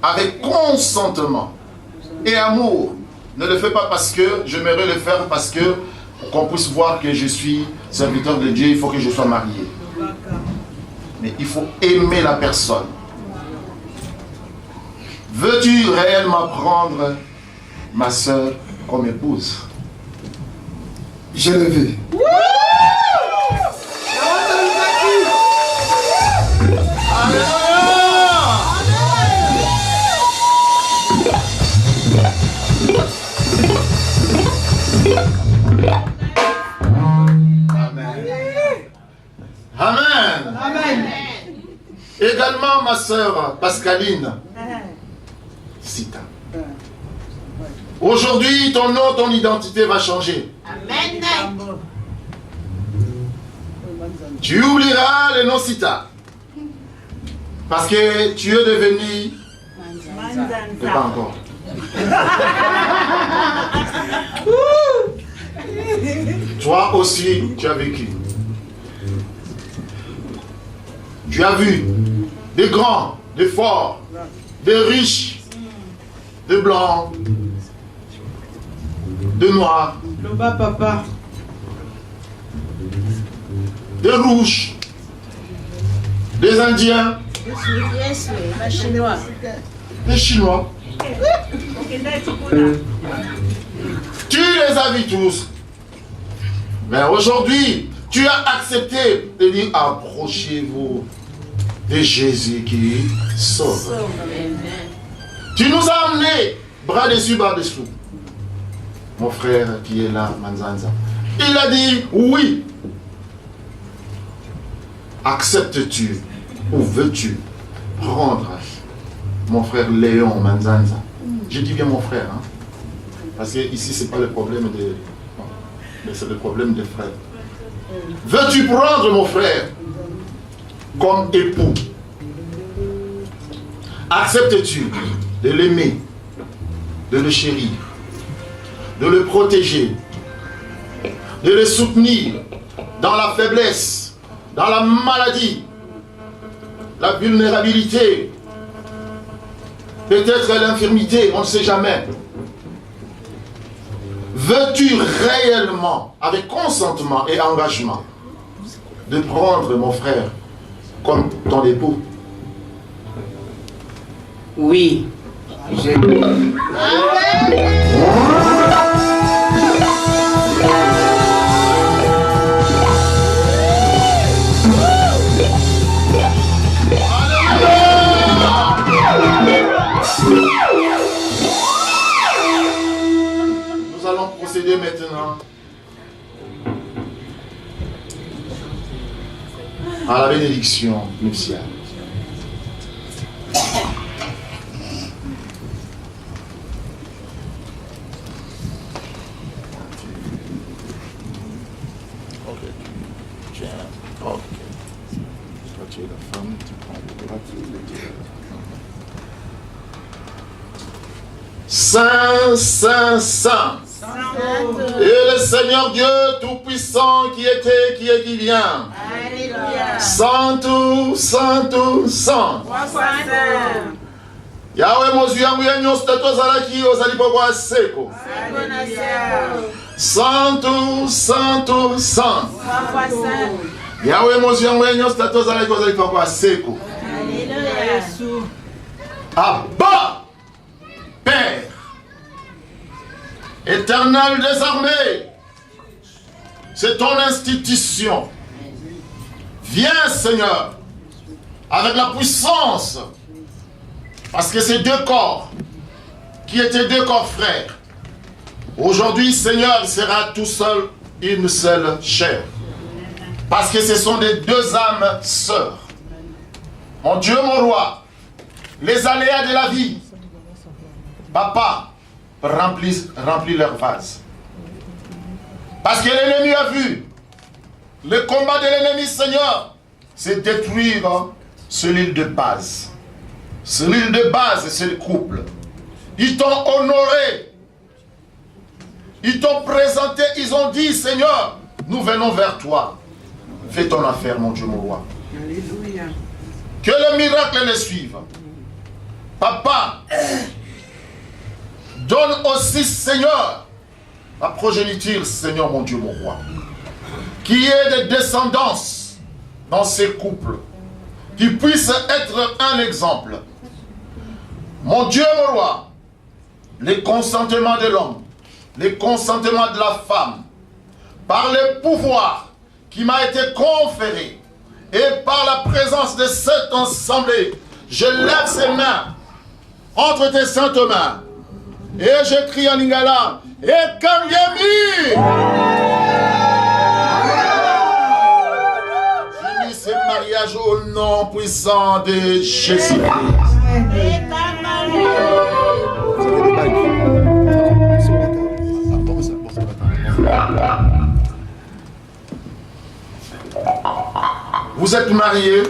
avec consentement et amour. Ne le fais pas parce que j'aimerais le faire, parce que qu'on puisse voir que je suis serviteur de Dieu, il faut que je sois marié. Mais il faut aimer la personne. Veux-tu réellement prendre ma soeur comme épouse? Je le veux. Amen. Amen. Également ma sœur Pascaline Sita. Aujourd'hui, ton nom, ton identité va changer. Amen. Tu oublieras le nom Sita. Parce que tu es devenu... Mais pas encore. Toi aussi, tu as vécu. Tu as vu des grands, des forts, des riches, des blancs, des noirs, des rouges, des Indiens, des Chinois. Tu les as vus tous. Mais aujourd'hui, tu as accepté de dire approchez-vous de Jésus qui sauve. Tu nous as amenés bras dessus, bras dessous. Mon frère qui est là, Manzanza, il a dit oui. Acceptes-tu ou veux-tu prendre mon frère Léon Manzanza? Je dis bien mon frère, hein? Parce que ici c'est pas le problème de... mais c'est le problème des frères. Veux-tu prendre mon frère comme époux? Acceptes-tu de l'aimer, de le chérir, de le protéger, de le soutenir dans la faiblesse, dans la maladie, la vulnérabilité, peut-être l'infirmité, on ne sait jamais. Veux-tu réellement, avec consentement et engagement, de prendre mon frère comme ton époux? Oui. Nous allons procéder maintenant à la bénédiction nuptiale. Saint, Saint, Saint. Et le Seigneur Dieu Tout-Puissant qui était, qui est, qui vient. Alléluia. Santo, Santo, Saint. Yahweh mozu yangu yenyu stato zalaki ozali pokwa seko. Santo, Santo, Saint. Yahweh mozu yangu yenyu stato zalaki ozali pokwa seko. Abba, Père, Éternel des armées, c'est ton institution. Viens, Seigneur, avec la puissance, parce que ces deux corps, qui étaient deux corps frères, aujourd'hui, Seigneur, il sera tout seul une seule chair. Parce que ce sont des deux âmes sœurs. Mon Dieu, mon roi, les aléas de la vie, Papa, remplis leur vase. Parce que l'ennemi a vu. Le combat de l'ennemi, Seigneur, c'est détruire ce l'île de base. Ce l'île de base, c'est le couple. Ils t'ont honoré. Ils t'ont présenté. Ils ont dit, Seigneur, nous venons vers toi. Fais ton affaire, mon Dieu, mon roi. Alléluia. Que le miracle les suive. Papa, donne aussi, Seigneur, la progéniture, Seigneur mon Dieu, mon roi, qui ait des descendances dans ces couples, qui puissent être un exemple. Mon Dieu, mon roi, les consentements de l'homme, les consentements de la femme, par le pouvoir qui m'a été conféré et par la présence de cette assemblée, je lève ces mains entre tes saintes mains et je crie en lingala et Kangemi. J'unis ce mariage au nom puissant de Jésus. Vous êtes mariés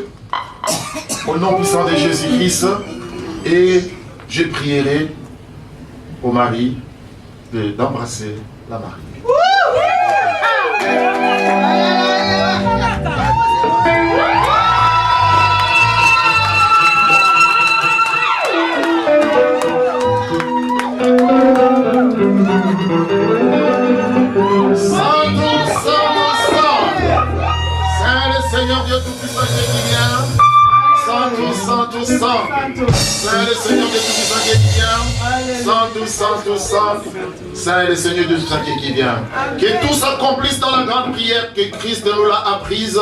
au nom puissant de Jésus-Christ et je prierai au mari d'embrasser la mariée. Seigneur Dieu Tout-Puissant qui vient, Saint le Seigneur Dieu Tout-Puissant qui vient, Saint le Seigneur Dieu Tout-Puissant qui vient. Que tout s'accomplisse dans la grande prière que Christ nous l'a apprise.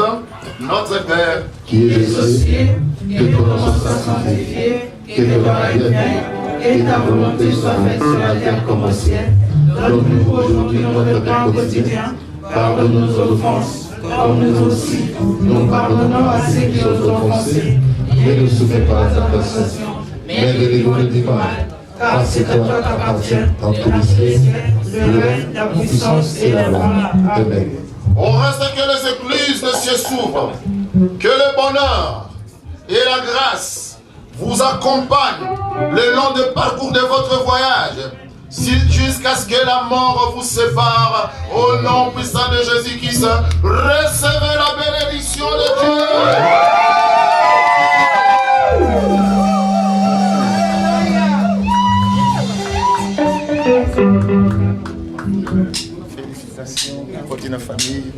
Notre Père, qui es aux cieux, que ton nom soit sanctifié, que ton règne vienne, et ta volonté soit faite sur la terre comme au ciel. Donne-nous aujourd'hui notre pain quotidien, pardonne nos offenses, comme nous aussi, nous pardonnons à ceux qui nous ont offensés. Ne nous soumets pas à la tentation, mais délivre-nous du mal. Car c'est à toi qu'appartient dans tous les siècles, le règne, la puissance et la gloire. Amen. On reste que les écluses de cieux s'ouvrent, que le bonheur et la grâce vous accompagnent le long du parcours de votre voyage, jusqu'à ce que la mort vous sépare. Au nom puissant de Jésus-Christ, recevez la bénédiction de Dieu. Félicitations pour votre famille.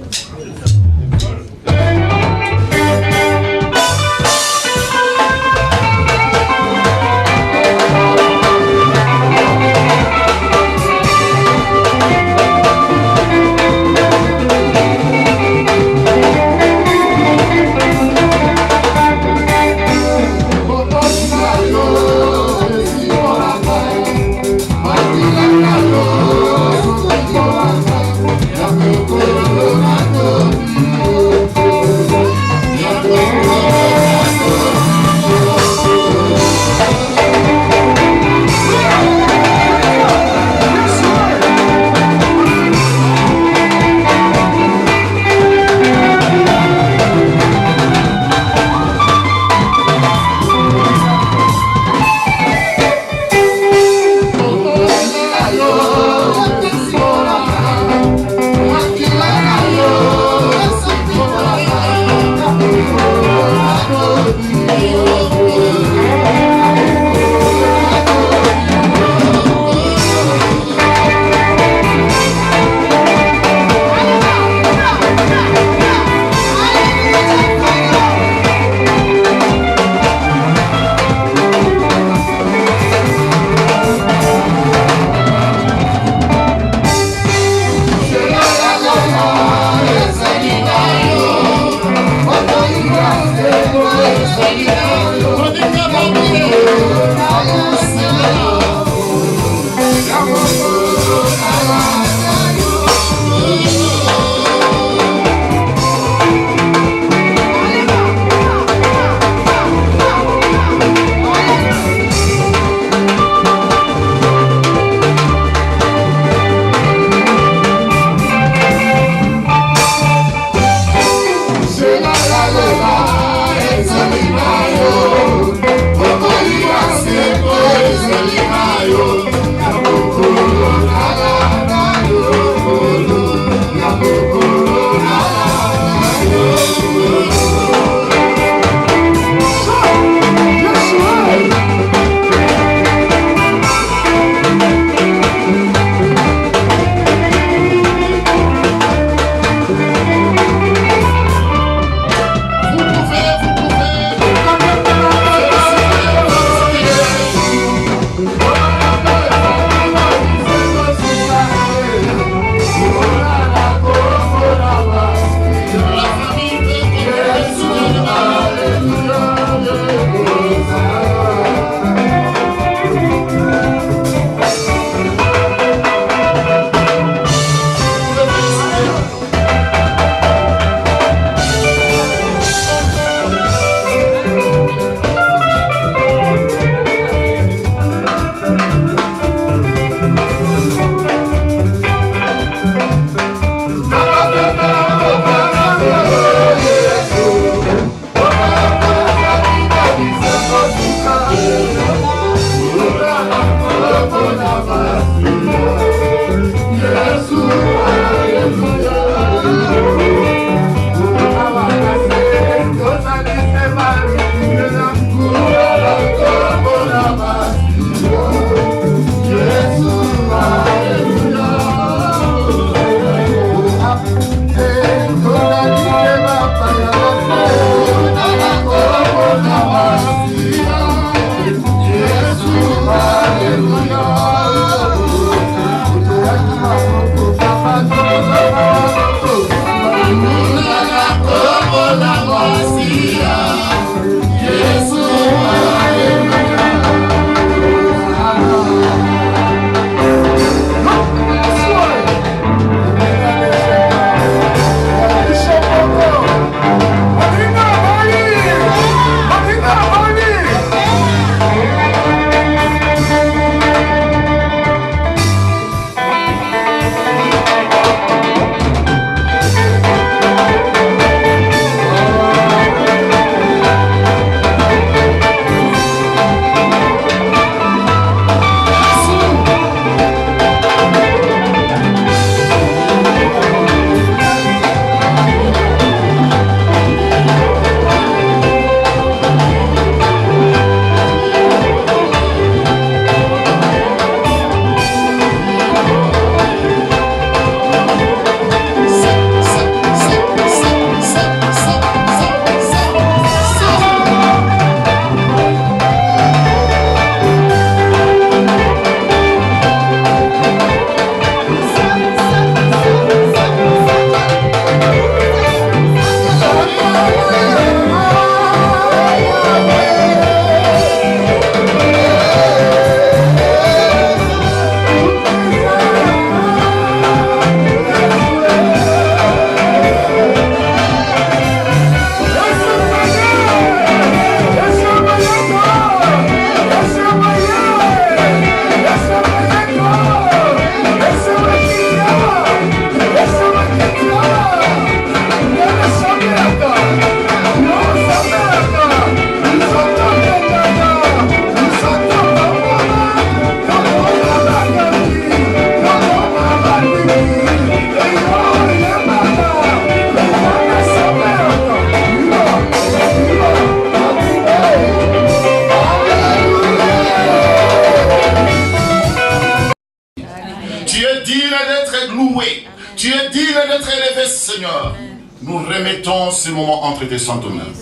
Digne d'être élevé, Seigneur. Nous remettons ce moment entre tes saintes mains.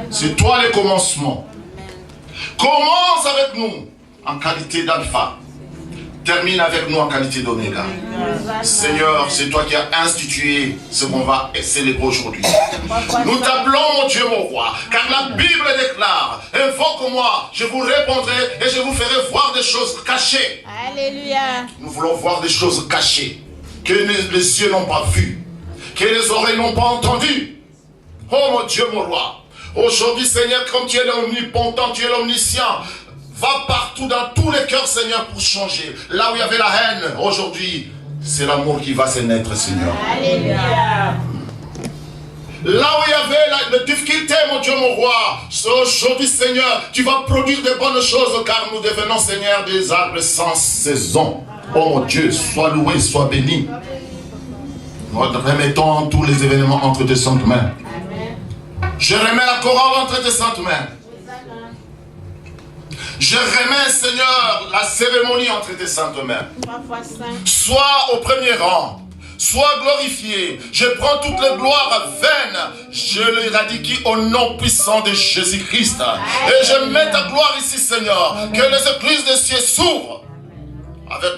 C'est toi le commencement. Commence avec nous en qualité d'alpha. Termine avec nous en qualité d'oméga. Seigneur, c'est toi qui as institué ce qu'on va célébrer aujourd'hui. Nous t'appelons, mon Dieu, mon roi, car la Bible déclare, invoque-moi, je vous répondrai et je vous ferai voir des choses cachées. Alléluia. Nous voulons voir des choses cachées, que les yeux n'ont pas vues, que les oreilles n'ont pas entendues. Oh mon Dieu, mon roi, aujourd'hui, Seigneur, comme tu es l'omnipotent, tu es l'omniscient, va partout dans tous les cœurs, Seigneur, pour changer. Là où il y avait la haine, aujourd'hui, c'est l'amour qui va se naître, Seigneur. Alléluia. Là où il y avait la difficulté, mon Dieu, mon roi, aujourd'hui, Seigneur, tu vas produire de bonnes choses, car nous devenons, Seigneur, des arbres sans saison. Oh mon Dieu, sois loué, sois béni. Nous remettons tous les événements entre tes saintes mains. Je remets la chorale entre tes saintes mains. Je remets, Seigneur, la cérémonie entre tes saintes mains. Sois au premier rang. Sois glorifié. Je prends toutes les gloires vaines. Je les radie au nom puissant de Jésus-Christ. Et je mets ta gloire ici, Seigneur. Que les églises des cieux s'ouvrent.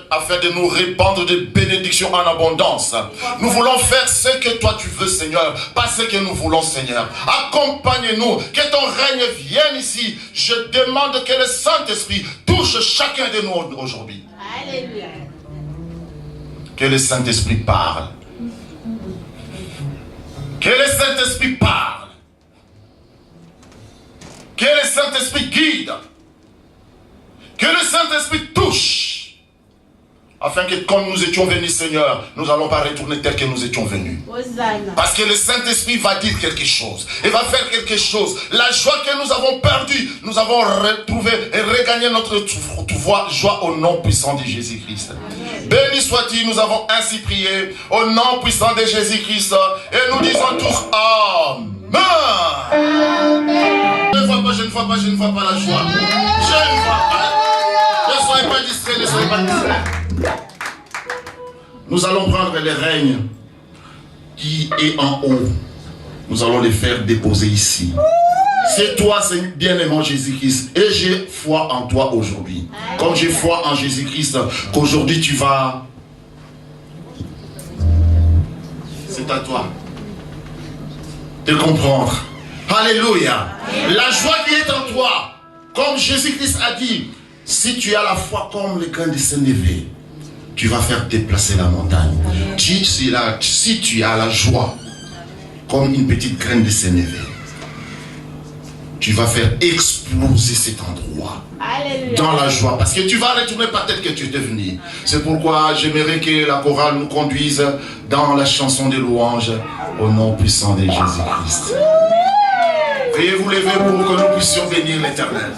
Afin de nous répandre des bénédictions en abondance. Nous voulons faire ce que toi tu veux, Seigneur, pas ce que nous voulons, Seigneur. Accompagne-nous, que ton règne vienne ici. Je demande que le Saint-Esprit touche chacun de nous aujourd'hui. Alléluia. Que le Saint-Esprit parle. Que le Saint-Esprit parle. Que le Saint-Esprit guide. Que le Saint-Esprit touche. Afin que comme nous étions venus, Seigneur, nous n'allons pas retourner tel que nous étions venus. Parce que le Saint-Esprit va dire quelque chose. Il va faire quelque chose. La joie que nous avons perdue, nous avons retrouvé et regagné notre joie au nom puissant de Jésus-Christ. Béni sois-tu, nous avons ainsi prié au nom puissant de Jésus-Christ. Et nous disons tous Amen. Je ne vois pas la joie. Je ne vois pas. Ne soyez pas distraits, ne soyez pas distraits. Nous allons prendre les règnes qui est en haut. Nous allons les faire déposer ici. C'est toi, bien-aimant Jésus-Christ. Et j'ai foi en toi aujourd'hui. Comme j'ai foi en Jésus-Christ, qu'aujourd'hui tu vas... C'est à toi de comprendre. Alléluia. La joie qui est en toi, comme Jésus-Christ a dit, si tu as la foi comme le grain de sénévé, tu vas faire déplacer la montagne. Si tu as la joie comme une petite graine de sénévé, tu vas faire exploser cet endroit. Alléluia. Dans la joie. Parce que tu vas retourner peut-être que tu es devenu. C'est pourquoi j'aimerais que la chorale nous conduise dans la chanson de louange au nom puissant de Jésus-Christ. Veuillez vous lever pour que nous puissions bénir l'Éternel.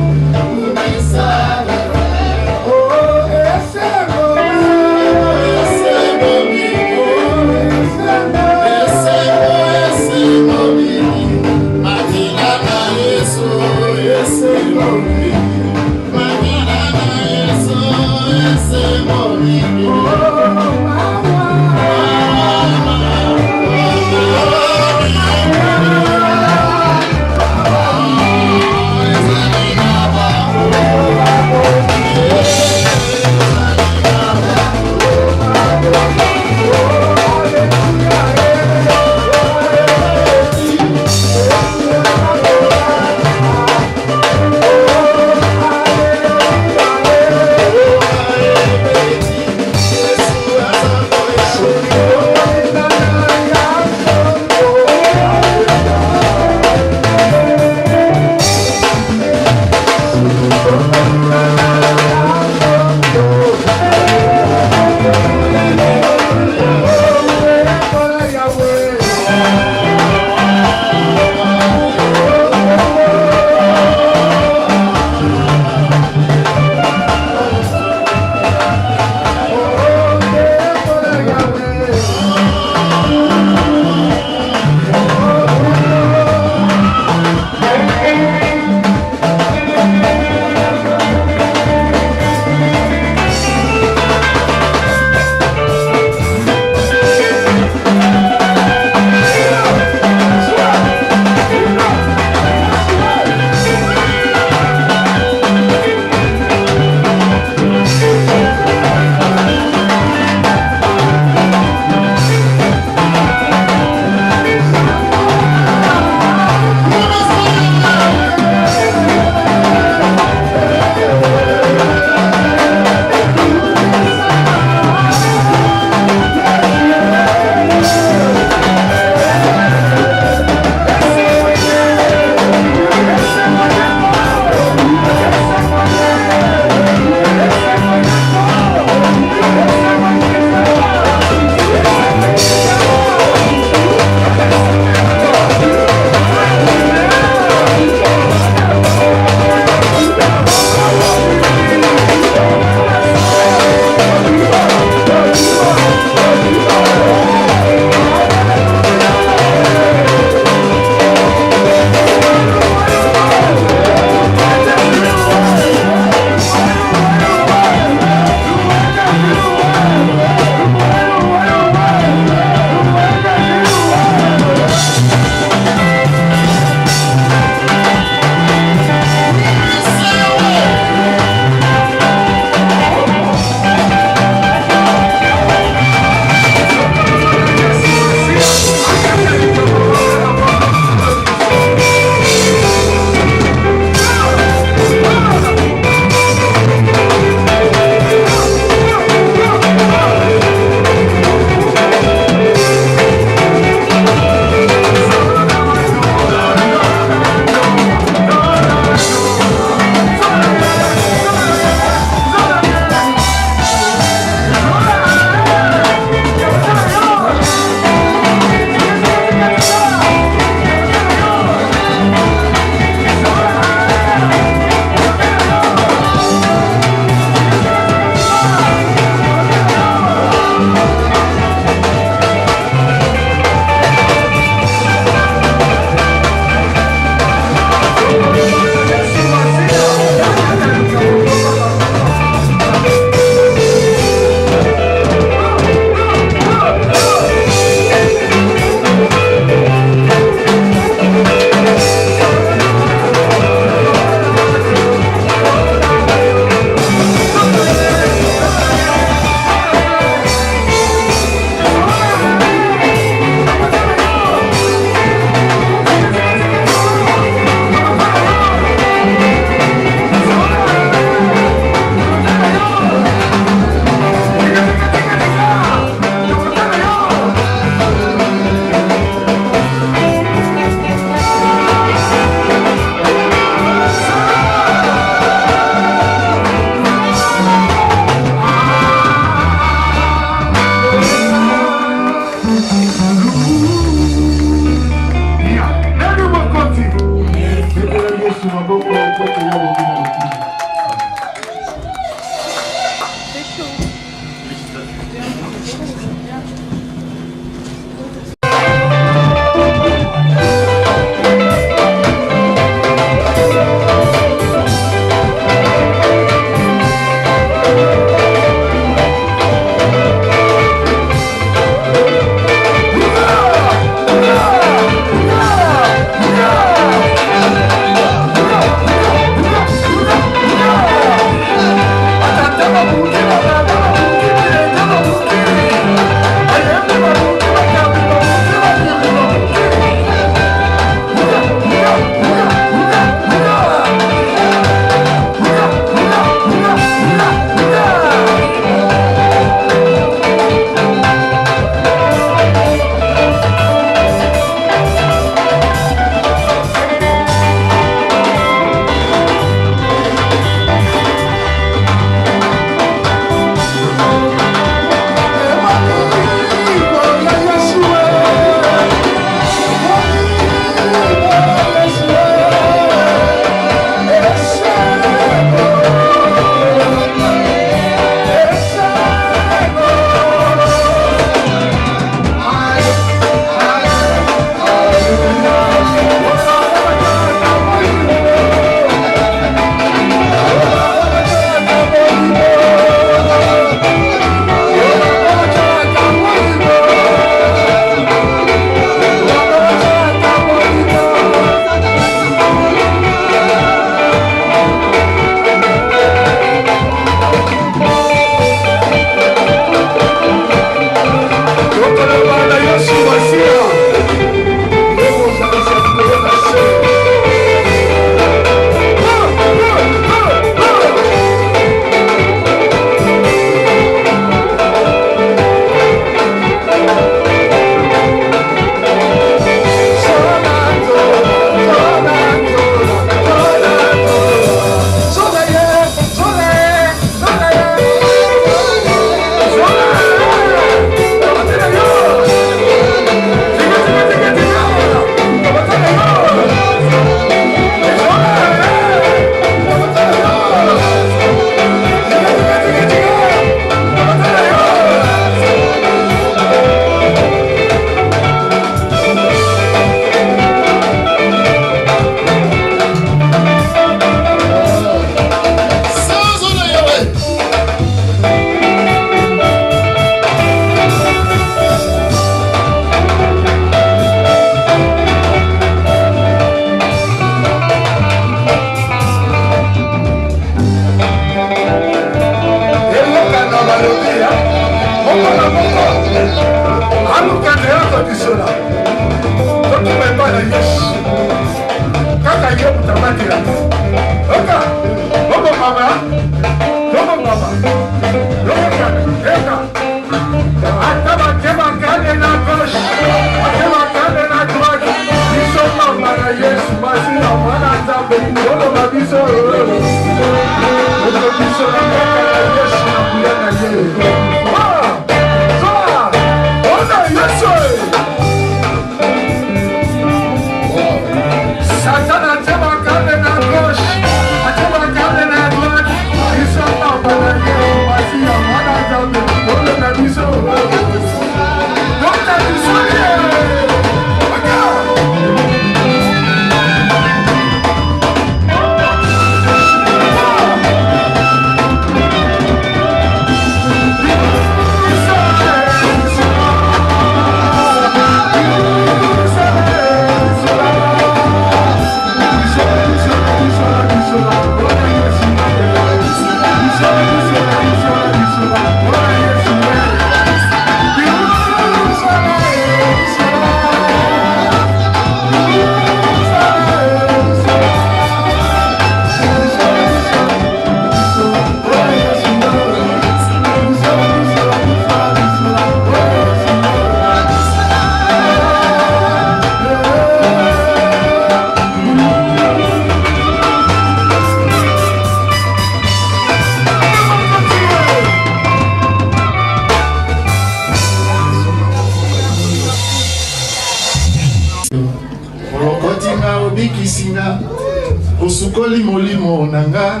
Osukoli molimo nanga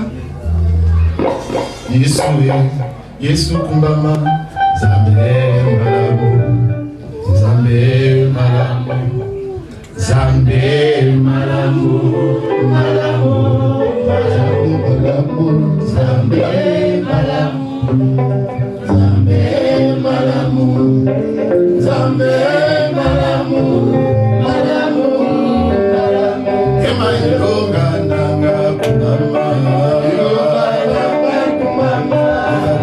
Yesu kumbama Zambe malamu Zambe malamu Zambe malamu Malamu Malamu Zambe malamu Zambe malamu Zambe malamu Malamu Kema ilonga nanga kumama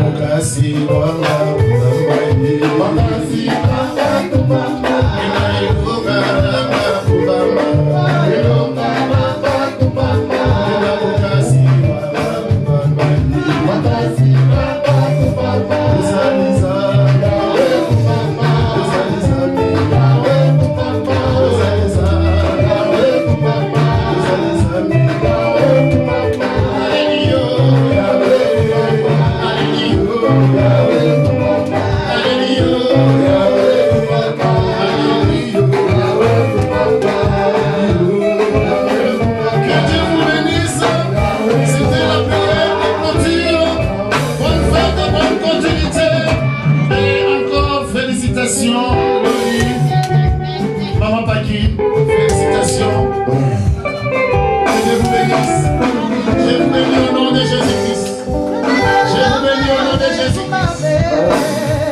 Wakasi wanga kumama Wakasi wanga kumama Kema ilonga nanga kumama Ilonga nanga kumama Wakasi wanga kumama Wakasi wanga kumama Uzaliza nawe kumama Uzaliza nawe kumama Uzaliza nawe kumama Uzaliza nawe kumama Maman Paki, félicitations. Je vous bénisse. Je vous bénis au nom de Jésus-Christ. Je vous bénis au nom de Jésus-Christ.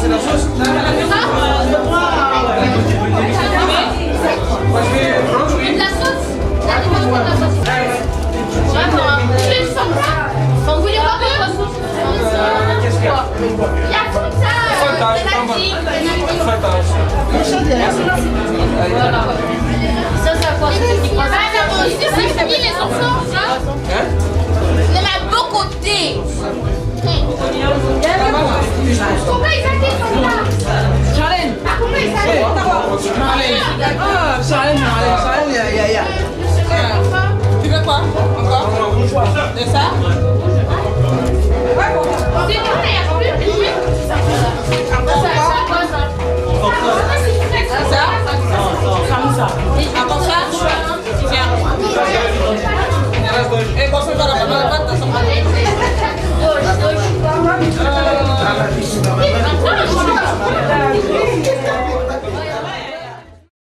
C'est la sauce.